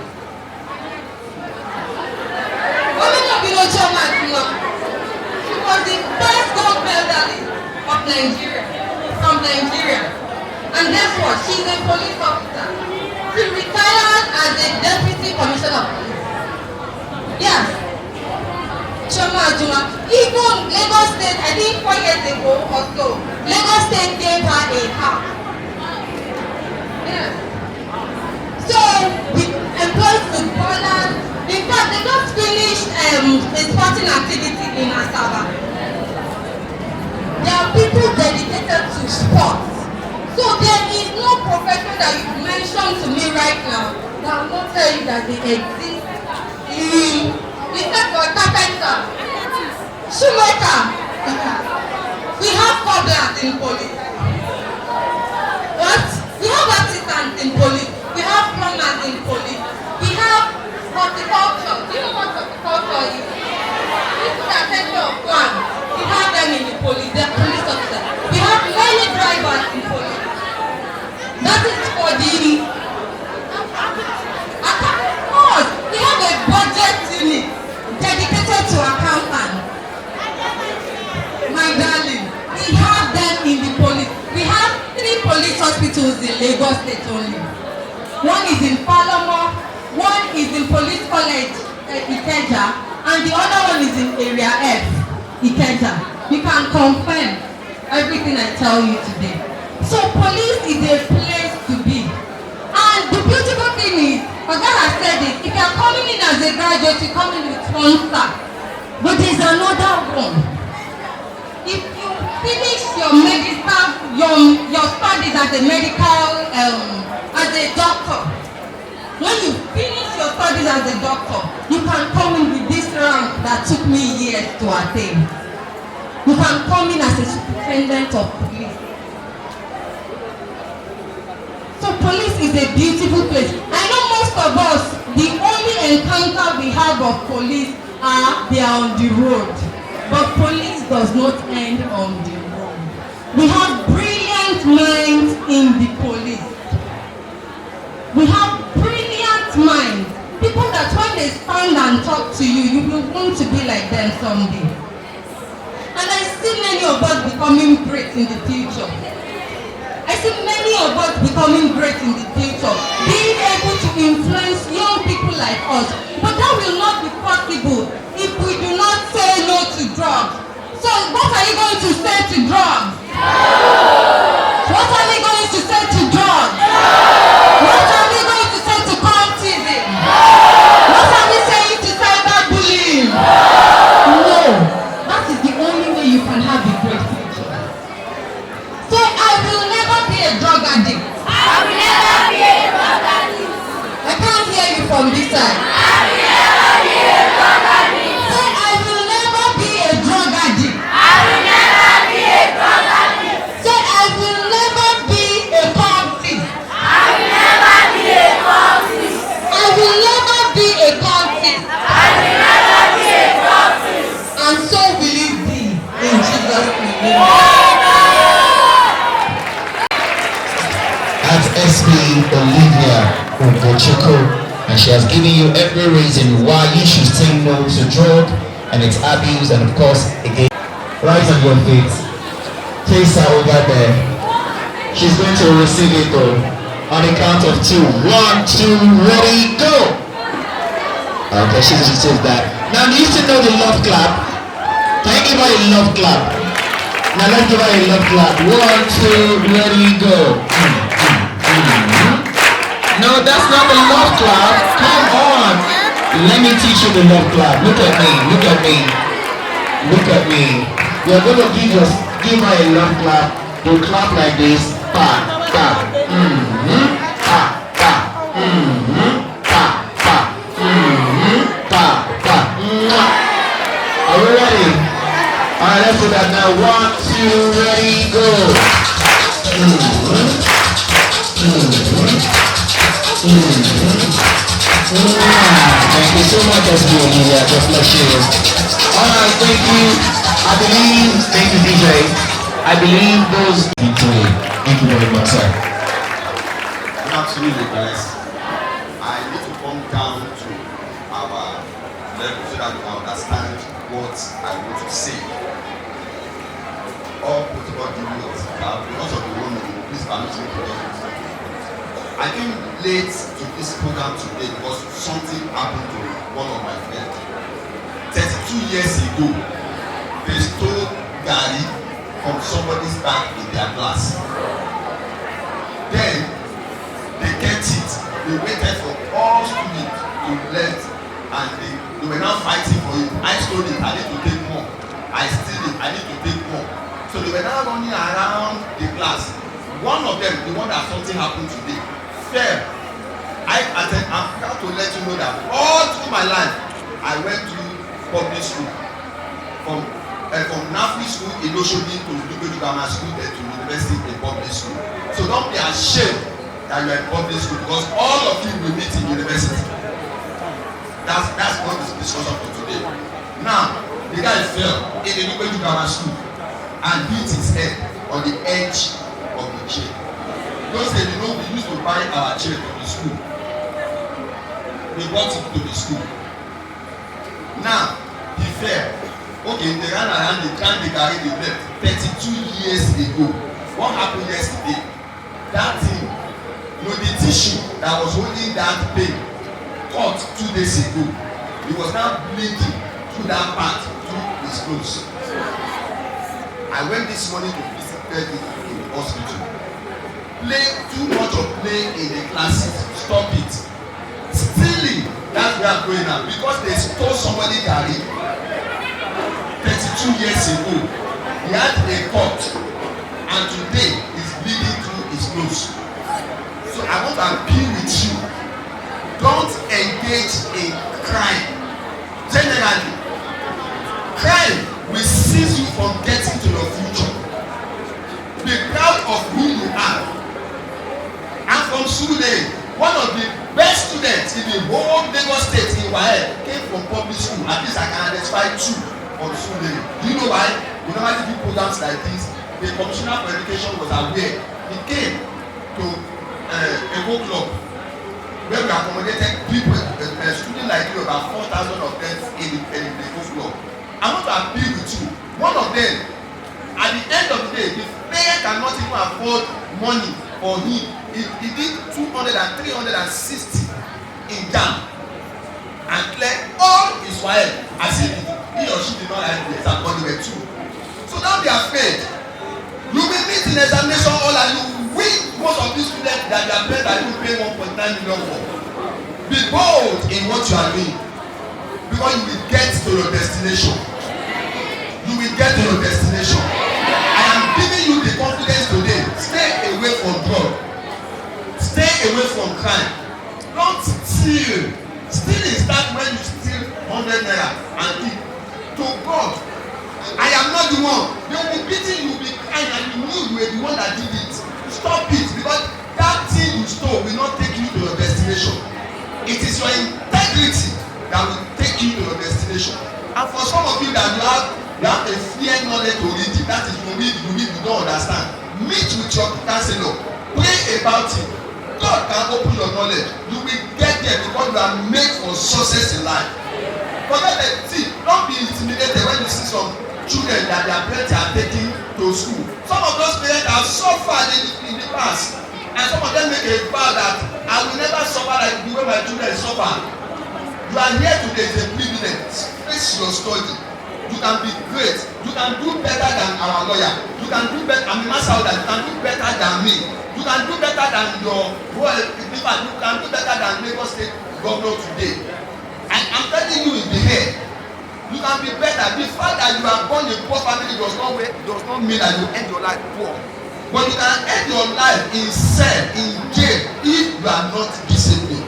How many of you know Choma Juma? She was the first gold medalist of Nigeria, from Nigeria. And guess what? She's a police officer. She retired as a deputy commissioner of police. Yes. Choma Juma. Even Lagos State, I think 4 years ago or so, Lagos State gave her a house. Yes. So, we employ footballers. In fact, they just finished a sporting activity in Asaba. There are people dedicated to sports. So there is no profession that you mentioned to me right now that I will not tell you that they exist in, except for carpenter, shoemaker. We have cobblers in police. What? We have artisans in police. We have plumbers in police. We have horticulture. Do you know what horticulture is? People that take care of plants. We have them in the police. They are police officers. We have many drivers in police. That is for the... We have a budget unit dedicated to accountants. My darling, we have them in the police. We have 3 police hospitals in Lagos State only. One is in Palomar, one is in Police College, Ikeja, and the other one is in Area F, Ikeja. You can confirm everything I tell you today. So police is a place to be. And the beautiful thing is, God has said it, if you are coming in as a graduate, you come in with 1 star. But there's another one. If you finish your medical, your studies as a medical, as a doctor, when you finish your studies as a doctor, you can come in with this rank that took me years to attain. You can come in as a superintendent of police. So police is a beautiful place. I know most of us, the only encounter we have of police they are on the road. But police does not end on the road. We have brilliant minds in the police. We have brilliant minds. People that when they stand and talk to you, you will want to be like them someday. And I see many of us becoming great in the future. I see many of us becoming great in the future, being able to influence young people like us. But that will not be possible if we do not say no to drugs. So what are you going to say to drugs? What are we going to say to drugs? What are we going to say to cultism? What are we saying to cyberbullying? No, that is the only way you can have a great future. So I will never be a drug addict. I will never be a drug addict. I can't hear you from this side. I will never be a drug addict. Say I will never be a drug addict. I will never be a drug addict. Say I will is SP Olivia Ugochukwu, and she has given you every reason why you should say no to drug and its abuse, and of course, again, rise on your feet. Place her over there. She's going to receive it though. On the count of 2. 1, 2, ready, go! Okay, she received that. Now, do you still know the love clap? Can you give her a love clap? Now, let's give her a love clap. 1, 2, ready, go. No, that's not the love clap. Come on. Let me teach you the love clap. Look at me. Look at me. Look at me. You're going to give her a love clap. You clap like this. Pa, pa. Pa, pa. Pa, pa. Pa, pa. Are we ready? Alright, let's do that now. 1, 2, ready, go. Thank you so much, SB Olivia. God bless you. Alright, thank you. Thank you, DJ. I believe those victory. Thank you very much, sir. Absolutely, guys. I need to come down to our level so that we can understand what I want to say. All protocol videos, because of the woman, please permit me to do this. I came late to this program today because something happened to one of my friends. 32 years ago, they stole Gary from somebody's bag in their class. Then they kept it. They waited for all students to left, and they were now fighting for it. I stole it. I need to take more. I steal it. I need to take more. So they were now running around the class. One of them, the one that something happened today, fell. I'm proud to let you know that all through my life, I went to public school. From Nafri school in Oshodi to Dubedu Grammar School, then to university in public school. So don't be ashamed that you are in public school, because all of you will meet in university. That's not the discussion for today. Now, the guy fell in the Dubedu Grammar School and hit his head on the edge of the chair. Those days, we used to buy our chair to the school. We brought it to the school. Now, he fell. Okay, they ran around, they drank the Gary, they left. 32 years ago. What happened yesterday? That thing, the tissue that was holding that pain cut 2 days ago. It was now bleeding through that part, through his clothes. I went this morning to visit him in the hospital. Play too much of play in the classes. Stop it. Stealing, that's where I'm going now. Because they stole somebody Gary 32 years ago. He had a cut, and today he's bleeding through his nose. So I want to appeal with you. Don't engage in crime. Generally, crime will cease you from getting to your future. Be proud of who you are. I'm from Sule. One of the best students in the whole Lagos State in Wael came from public school. At least I can identify 2 from Sule. Do you know why? We normally do programs like this. The Commissioner for Education was aware. He came to a whole club where we accommodated people, students like you, about 4,000 of them in the whole club. I want to appeal with you. One of them, at the end of the day, the parent cannot even afford money for him. He did 200 and 360 in jam and cleared all his wife as if he or she did not like the exam, but they were 2. So don't be afraid. You will meet in examination hall and you win most of these students that their parents are even paying 1.9 million for. Be bold in what you are doing, because you will get to your destination. You will get to your destination. I am giving you the confidence today. Stay away from drugs. Stay away from crime. Don't steal. Stealing starts when you steal 100 naira and give to God. I am not the one. They will be beating you, be crying, and you knew you were the one that did it. Stop it, because that thing you stole will not take you to your destination. It is your integrity that will take you to your destination. And for some of you that you have a fear knowledge already, that is you don't understand. Meet with your counselor. Pray about it. God can open your knowledge. You will get there because you are made for success in life. Forget that. See, don't be intimidated when you see some children that their parents are taking to school. Some of those parents have suffered in the past, and some of them make a vow that I will never suffer like the way my children suffer. You are here today is a privilege. Face your study. You can be great. You can do better than our lawyer. You can do better. I'm a master that you can do better than me. You can do better than your well. You can do better than Lagos State governor today. And I'm telling you in the head. You can be better. The fact that you are born in a poor family does not mean that you end your life poor. But you can end your life in cell, in jail, if you are not disciplined.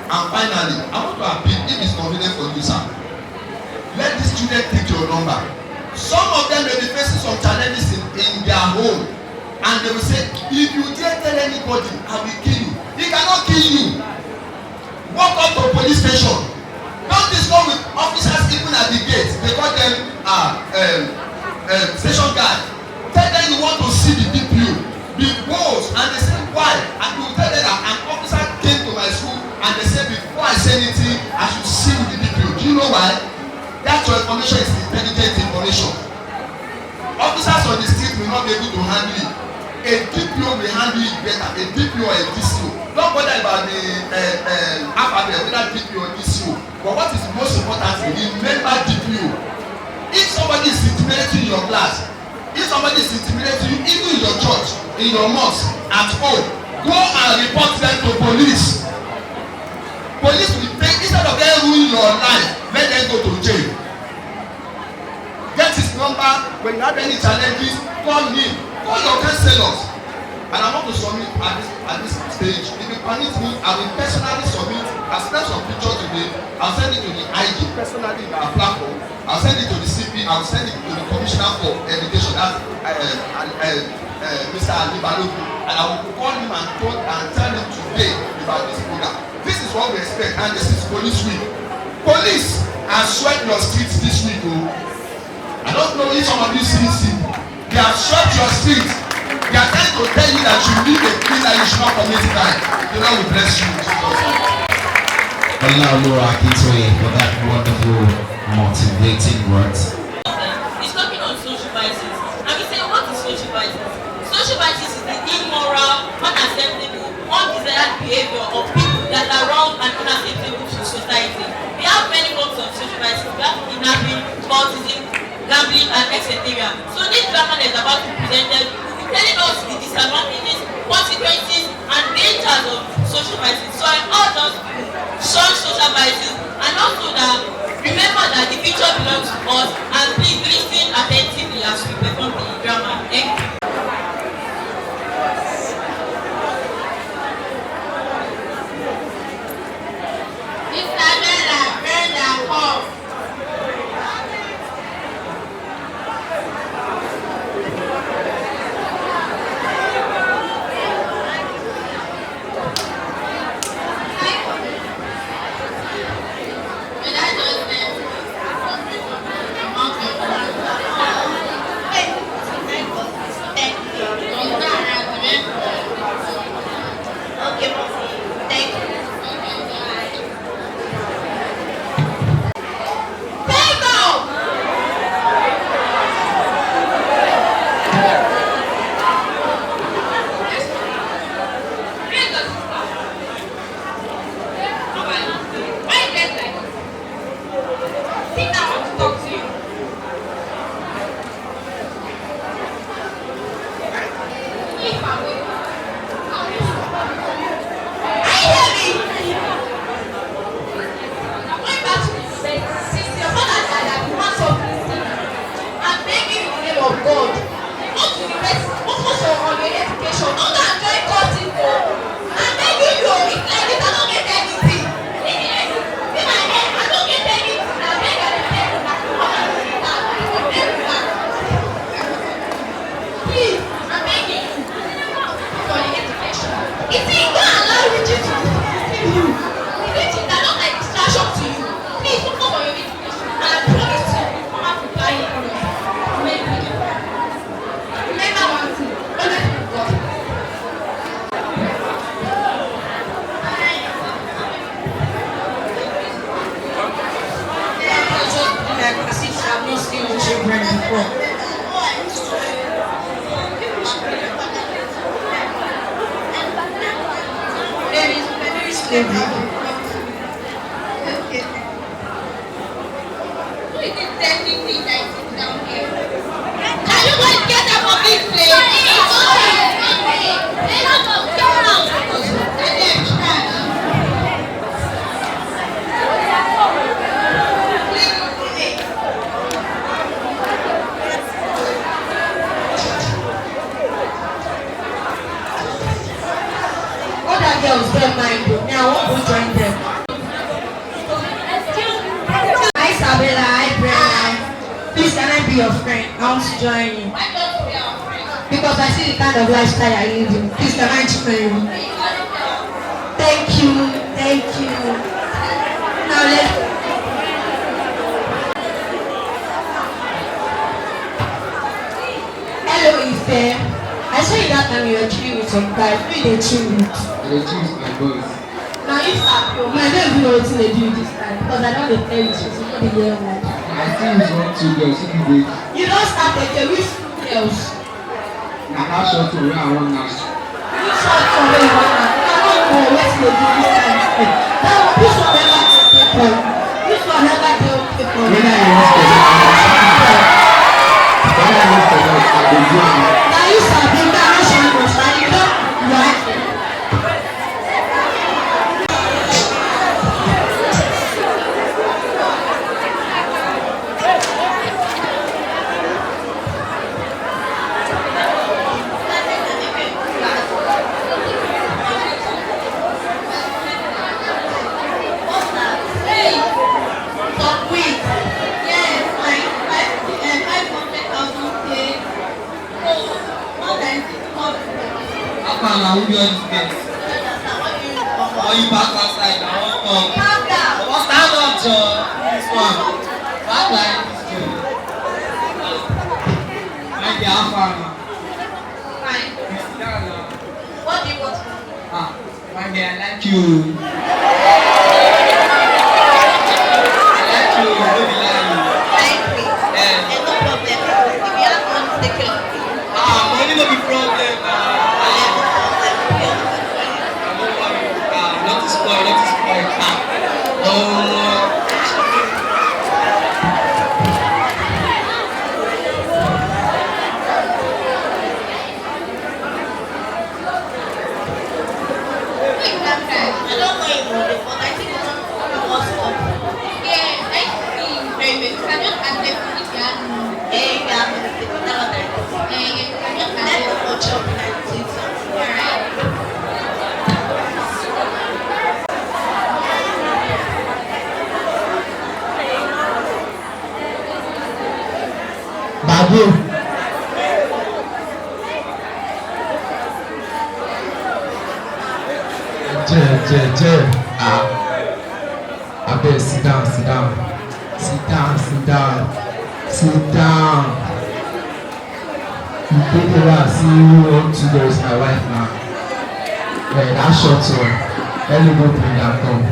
And finally, I want to appeal if it's convenient for you, sir. Let these children take your number. Some of them may be facing some challenges in their home, and they will say, if you dare tell anybody, I will kill you. He cannot kill you. Walk up to a police station. Don't discuss with officers even at the gate. They call them station guard. Tell them you want to see the DPO. Be bold, and they say why? And you tell them that an officer came to my school and they say before I say anything, I should see with the DPO. Do you know why? That your information is intelligent information. Officers on the street will not be able to handle it. A DPO will handle it better. A DPO or a DCO. Don't bother about the alphabet, whether DPO or DCO. But what is most important, remember DPO. If somebody is intimidating your class, if somebody is intimidating you, even in your church, in your mosque, at home, go and report them to police. Police will take, instead of them ruining your life, let them go to jail. Get his number. When you have any challenges, call him. Call your counselors. And I want to submit at this stage. If you permit me, I will personally submit. I'll send some pictures today. I'll send it to the IG personally in our platform. I'll send it to the CP. I'll send it to the Commissioner for Education. That's Mr. Ali Balogun. And I will call him and tell him today about this program. This is what we expect, and this is police week. Police have swept your streets this week. Oh. I don't know if some of you see it. They have swept your streets. They are trying to tell you that you live a clean life, you should not commit crime. The Lord will bless you. Allah for that wonderful motivating words. He's talking on social vices. And we say, what is social vices? Social vices is the immoral, unacceptable, undesired behavior of people that are wrong and unacceptable to society. We have many forms of social vices. We have kidnapping, cultism, gambling, and etc. So this drama is about to be presented, will be telling us the disadvantages, consequences, and dangers of social vices. So I urge us to shun social vices, and also that remember that the future belongs to us, and please listen attentively as we perform the drama. Thank you. before. Maybe slavery. Who is it sending me that is down here? Can you guys get up of this place? Other girls get mind though. Now I want to join them. Hi Isabella, hi Brenna. Please can I be your friend? I want to join you. Why don't you be our friend? Because I see the kind of lifestyle you're living. Please can I join you? Thank you, thank you. Now let's. Hello Ife. I saw you that time you were chilling with some guys. Who you dey chill with? They choose my boys. Now you start your mind. I don't even know wetin dey do you this time because I don dey tell you since you no dey hear word. I think it's one two girls who be You don start again with two girls. na that short to where I want now. You short for where you wan na. I no know wetin dey do this kind of thing. That one this one never dey okay for you. This one never dey okay for you. When I wan forget, I go do am. Na you sabi me I no shine go shine you don right. Stop quick. Yes, I wanted to say. Oh, more than 6 months. How come na who be all these girls? Or you back outside na one come? Calm down. Omo stand up Joe. This one. Back like this girl. Like the alpha now. Fine. You sit down now. What do you want? Ah, my girl, I like you. I like you, no be lie. Like me. Eh. No problem. If you have money, take care of me. Ah, money no be problem na. No worry. Ah, not to spoil, not to spoil. Ah. Oh. I don't know him, but I think it's what's up. Yeah, I see him very well. You can just ask them if you have money. Hey, you have money. They don't know that. Yeah, you can just ask them for job and things. Alright. Babu. Abeg sit down, sit down. Sit down, sit down. Sit down. You take a while, see you want to go with my wife now. Yeah, that short one. Let me go bring that come.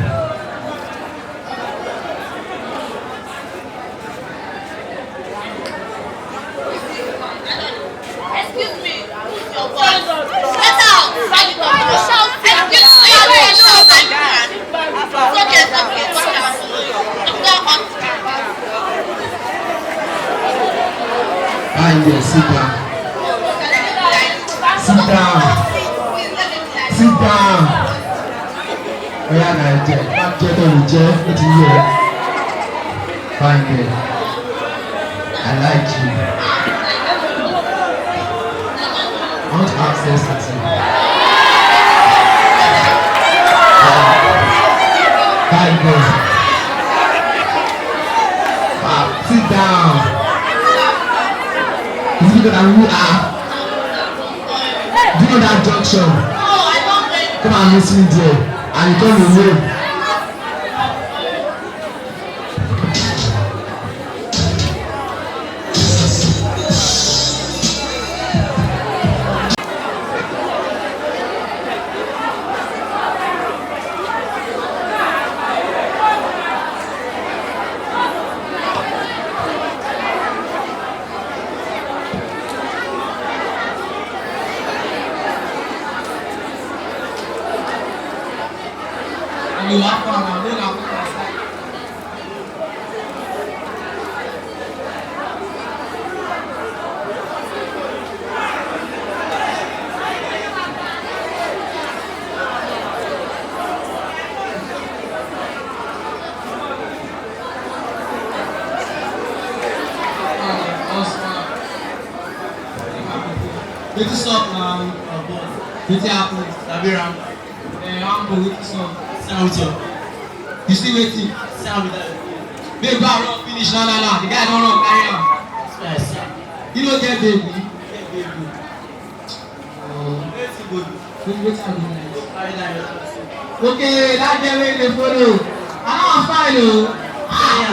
Excuse me. Who's your boss? Get out. Excuse me. It's okay. Fine, yeah, sit down. Sit down. Sit down. Oya na jẹ, má jẹ tó lè jẹ, ó ti yẹ. Fine girl. I like you. I want to ask you something. Fine girl. Sit down. Is it because I'm who are? Do you know that junction? Come and meet me there. And you come away. you have fun and then I'll put aside. Wetin sup na boss? Wetin happen? Sabi ram. Uncle, wetin sup? Send with you. You see wetin? Send with that. Babe, go and run finish. No. The guy don run carry am. You no get baby. Get baby. Wetin go do? Wetin I go do? Carry that. Okay, that girl wey dey follow. I know I'm fine o.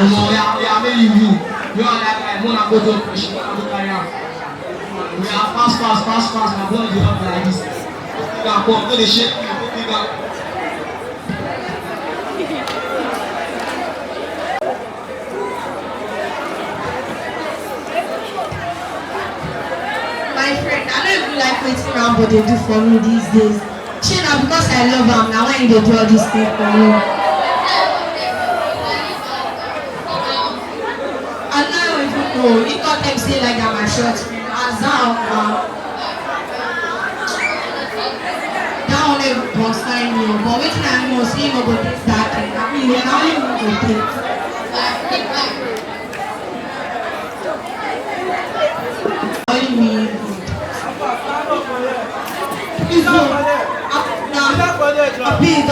Omo, oya make you view. You and that guy, una go to operation, una go carry am. We are fast, my blood is up like this. You can come, no dey shake me, no big up. My friend, I don't even like wetin Rambo dey do for me these days. Shey na because I love am na why he dey do all this thing for me. And now even know, he come tell me say like that my short film, as now. Concern me, but wetin I know say no go take that thing. I mean, na only me go take. Only me good. Isolo, a pig.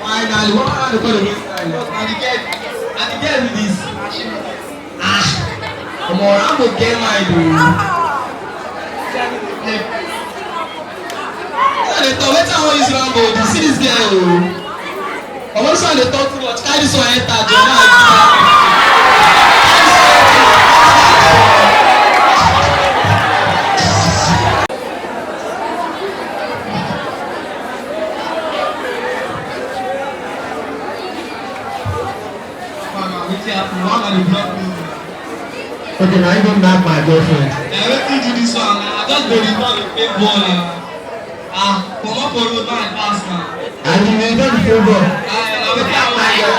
Finally, what are the color and the girl with this? Come on, I'm gonna get mine, dude. Wait, I want use Rambo. You see this girl? I want to they talk too much. Carry this one enter, John. Okay, now I don't knock my girlfriend. Let me do this one. I just go return the fake ball. Come up for road man pass now. And you return the fake ball. I will tell my girl.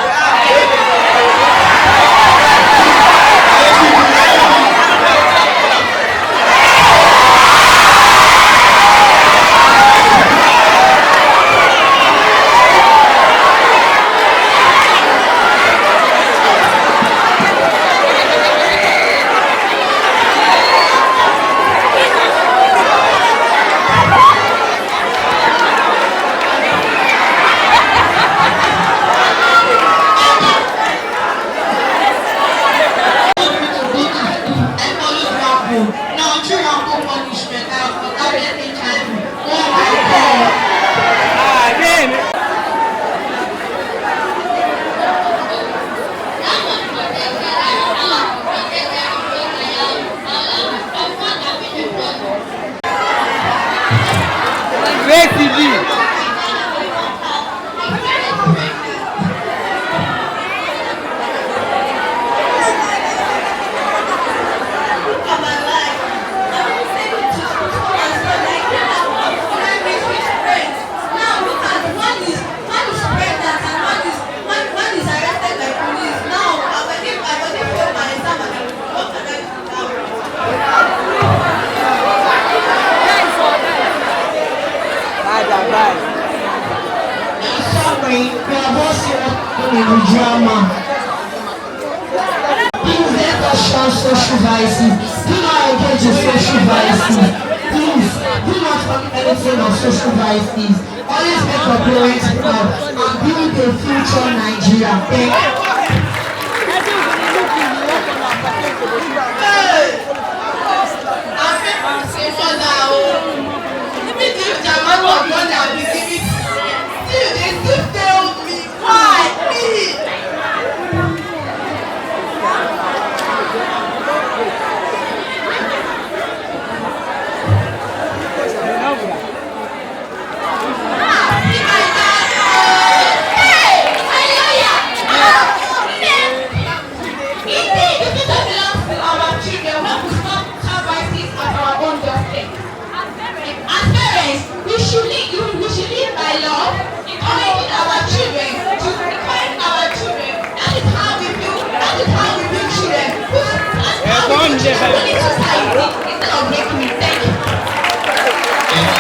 Drama. Please let us shun social vices. Do not engage in social vices. Please do not commit anything of social vices. Always make your parents proud and build a future Nigeria. Thank you.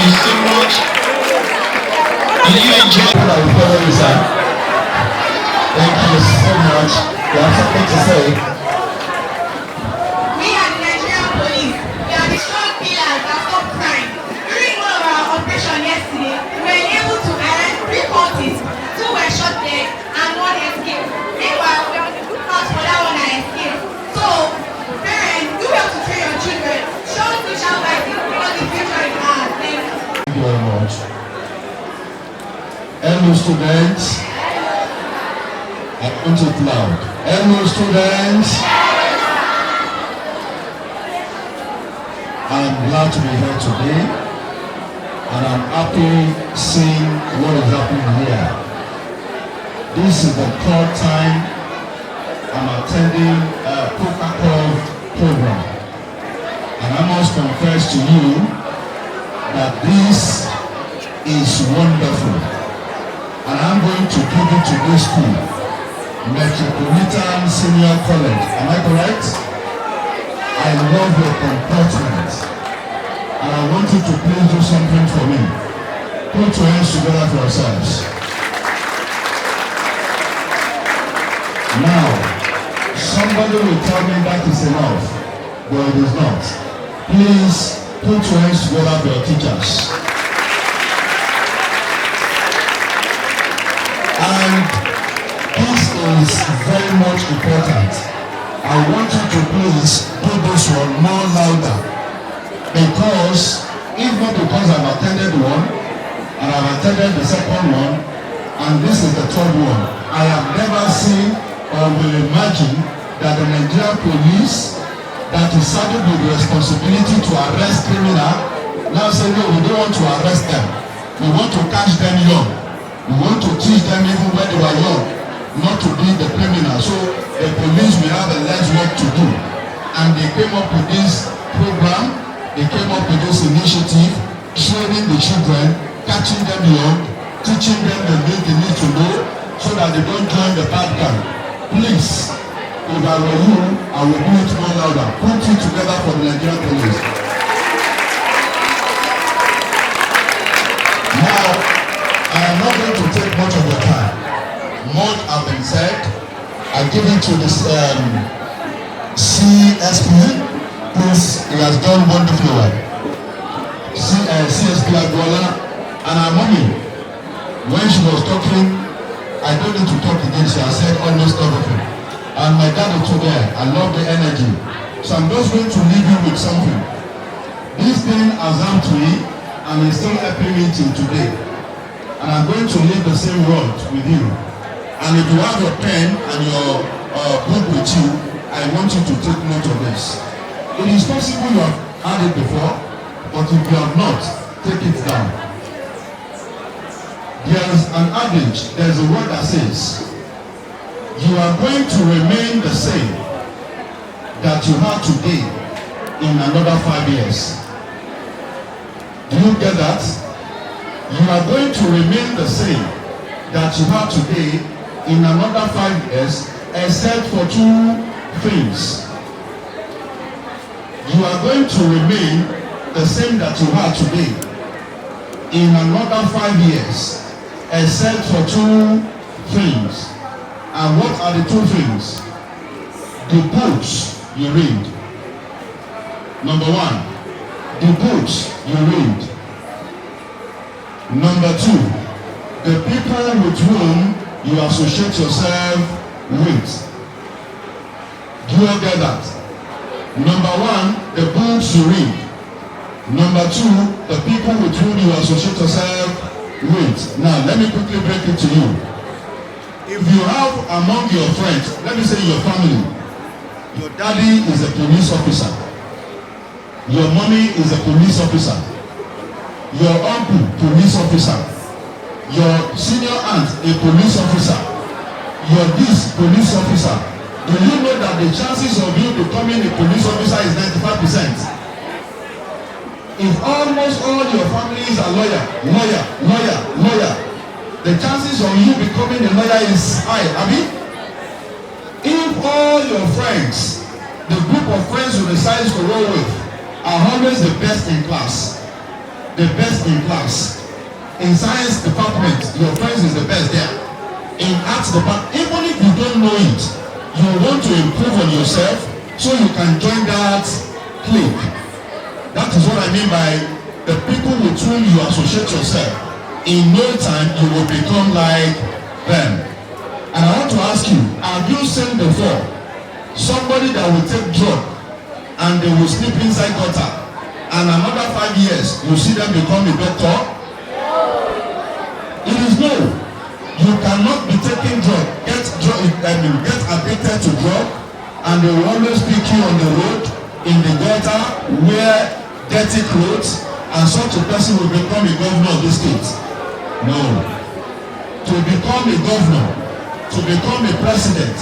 you so much. Did you enjoy? Thank you so much. You have something to say? We are the Nigerian police. We are the strong pillars that stop crime. During one of our operations yesterday, we were able to arrest 3 cultists. 2 were shot dead and 1 escaped. Meanwhile, we are on the good path for that one that escaped. So, parents, do well to train your children. Show social vices because the future is ours. Thank you. Thank you very much. Hello, students. I want it loud. Hello, students. I'm glad to be here today, and I'm happy seeing what is happening here. This is the 3rd time I'm attending a POCACOV program, and I must confess to you that this is wonderful, and I'm going to give it to this school, Metropolitan Senior College. Am I correct? I love your comportment, and I want you to please do something for me. Put your hands together for yourselves. Now, somebody will tell me that is enough, but it is not. Please put your hands together for your teachers. And this is very much important. I want you to please do this one more louder, because if not because I've attended one and I've attended the second one and this is the 3rd one, I have never seen or will imagine that the Nigerian police that is saddled with the responsibility to arrest criminals now say no, we don't want to arrest them, we want to catch them young, we want to teach them even when they were young not to be the criminal. So the police will have a less work to do, and they came up with this program, they came up with this initiative, training the children, catching them young, teaching them the things they need to know so that they don't join the bad gang. Please, if I were you, I will do it more louder. Put it together for the Nigerian police. Now, I am not going to take much of your time. Much has been said. I give it to this CSP. Please, he has done wonderfully well. CSP Agbola and our mommy, when she was talking, I don't need to talk again. She has said almost everything. And my dad too there. I love the energy. So I'm just going to leave you with something. This thing has helped me and is still helping me till today. And I'm going to leave the same word with you. And if you have your pen and your book with you, I want you to take note of this. It is possible you have had it before, but if you have not, take it down. There is an adage, there is a word that says, you are going to remain the same that you are today in another 5 years. Do you get that? You are going to remain the same that you are today in another 5 years, except for 2 things. You are going to remain the same that you are today in another 5 years, except for 2 things. And what are the 2 things? The books you read. Number 1, the books you read. Number 2, the people with whom you associate yourself with. Do you all get that? Number 1, the books you read. Number 2, the people with whom you associate yourself with. Now, let me quickly break it to you. If you have among your friends, let me say your family, your daddy is a police officer, your mommy is a police officer, your uncle, police officer, your senior aunt, a police officer, your this police officer. Do you know that the chances of you becoming a police officer is 95%? If almost all your families are lawyer, the chances of you becoming a lawyer is high, Abi? If all your friends, the group of friends you decide to roll with, are always the best in class, the best in class. In science department, your friends is the best there. In arts department, even if you don't know it, you want to improve on yourself so you can join that clique. That is what I mean by the people with whom you associate yourself. In no time, you will become like them. And I want to ask you, have you seen before somebody that will take drug and they will sleep inside gutter, and another 5 years you see them become a doctor? It is no. You cannot be taking drug, get addicted to drug, and they will always pick you on the road, in the gutter, wear dirty clothes, and such a person will become a governor of this state. No. To become a governor, to become a president,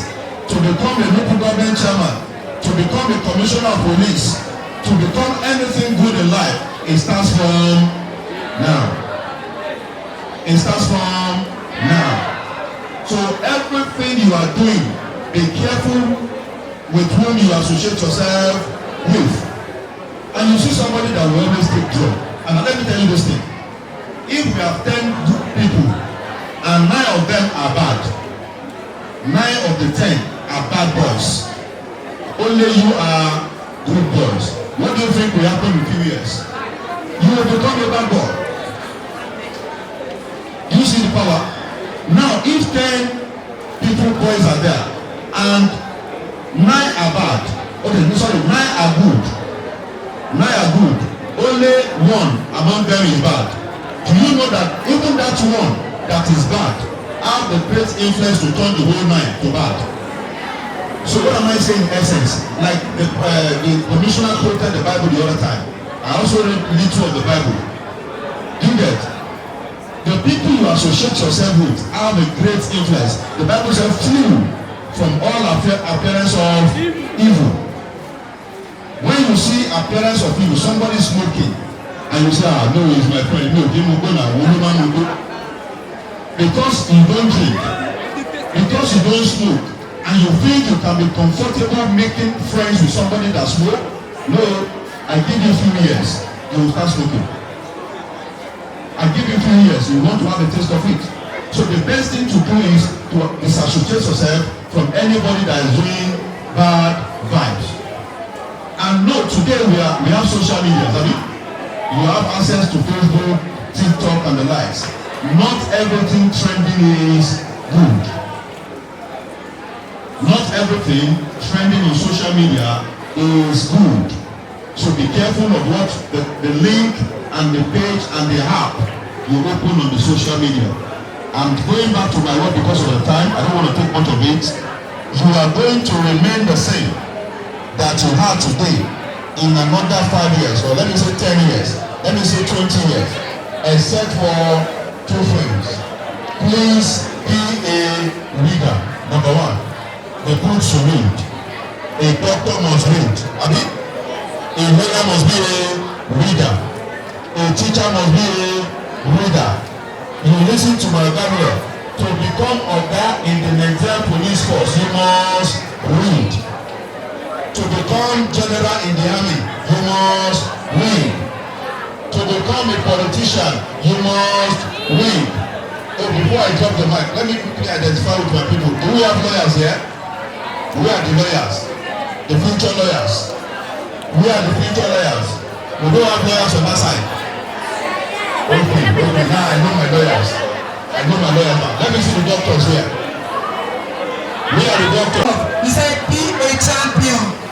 to become a local government chairman, to become a commissioner of police, to become anything good in life, it starts from now. It starts from now. So everything you are doing, be careful with whom you associate yourself with. And you see somebody that will always take drug. And let me tell you this thing. If we have 10 good people and 9 of them are bad, 9 of the 10 are bad boys, only you are good boys. What do you think will happen in a few years? You will become a bad boy. You see the power? Now, if 10 people, boys are there, and 9 are bad, okay, sorry, 9 are good. 9 are good. Only 1 among them is bad. Do you know that even that one that is bad have the great influence to turn the whole 9 to bad? So what am I saying in essence? Like the commissioner quoted the Bible the other time. I also read little of the Bible. Do you get? The people you associate yourself with have a great influence. The Bible says, flee from all appearance of evil. When you see appearance of evil, somebody smoking, and you say, ah, no, he's my friend. No, he will go now. Because you don't drink, because you don't smoke, and you think you can be comfortable making friends with somebody that smoke, no, I give you a few years, you will start smoking. I give you 3 years, you want to have a taste of it. So the best thing to do is to disassociate yourself from anybody that is doing bad vibes. And no, today we have social media, have you? You have access to Facebook, TikTok, and the likes. Not everything trending is good. Not everything trending on social media is good. So be careful of what the link and the page and the app you open on the social media. I'm going back to my word because of the time. I don't want to take much of it. You are going to remain the same that you had today in another 5 years, or let me say 10 years, let me say 20 years, except for 2 things. Please be a reader. Number 1, the book to read. A doctor must read. I mean, a lawyer must be a reader. A teacher must be a reader. You listen to my vocabulary. To become Oga in the Nigerian police force, you must read. To become general in the army, you must read. To become a politician, you must read. Oh, before I drop the mic, let me quickly identify with my people. Do we have lawyers here? We are the lawyers, the future lawyers. We are the future lawyers. We don't have lawyers on that side. Okay, now I know my lawyers. I know my lawyers now. Let me see the doctors here. We are the doctors. He said, be a champion.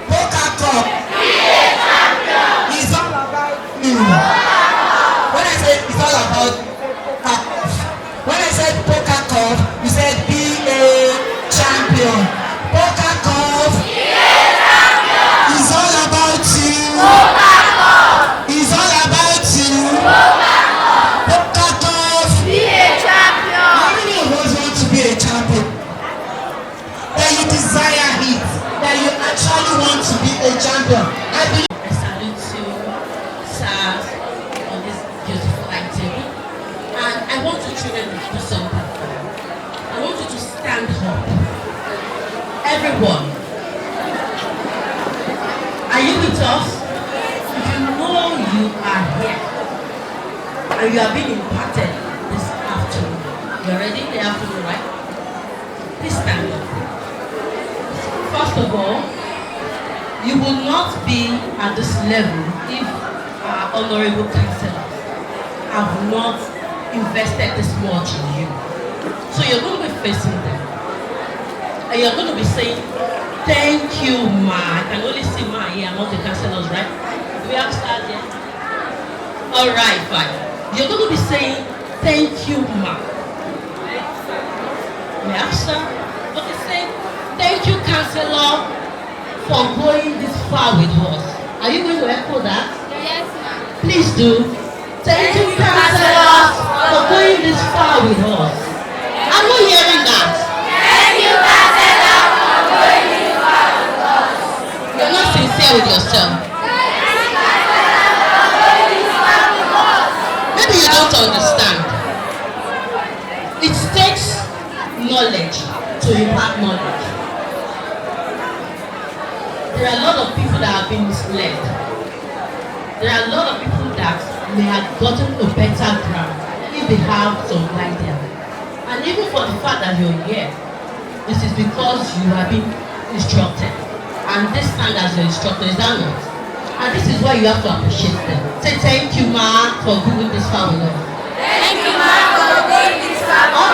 POCACOV. Be a champion. It's all about you. When I said it's all about POCACOV, when I said POCACOV, you said be a champion. POCACOV. Be a champion. It's all about you. POCACOV. It's all about you. POCACOV. Be a champion. How many of us want to be a champion? That you desire it. That you actually want to be a champion. I believe. I salute you, sir, on this beautiful activity. And I want you children to do something. I want you to stand up. Everyone. Are you with us? If you know you are here, and you are being impacted this afternoon. You are ready in the afternoon, right? Please stand up. First of all, you will not be at this level if our honorable councillors have not invested this much in you. So you're going to be facing them. And you're going to be saying, thank you, ma. I can only see ma here among the councillors, right? Do we have stars here? All right, fine. You're going to be saying, thank you, ma. We have sir. Okay, say, thank you, councillor, for going this far with us. Are you going to echo that? Yes, ma'am. Please do. Thank you, councillor, for going this far with us. I'm not hearing that. Thank you, councillor, for going this far with us. You're not sincere with yourself. Maybe you don't understand. It takes knowledge to impart knowledge. There are a lot of people that have been misled. There are a lot of people that may have gotten a better ground if they have some guidance. And even for the fact that you're here, this is because you have been instructed. And this stand as your instructor, is that not? And this is why you have to appreciate them. Say thank you, ma, for going this far with us. Thank you, ma'am, for going this far with us.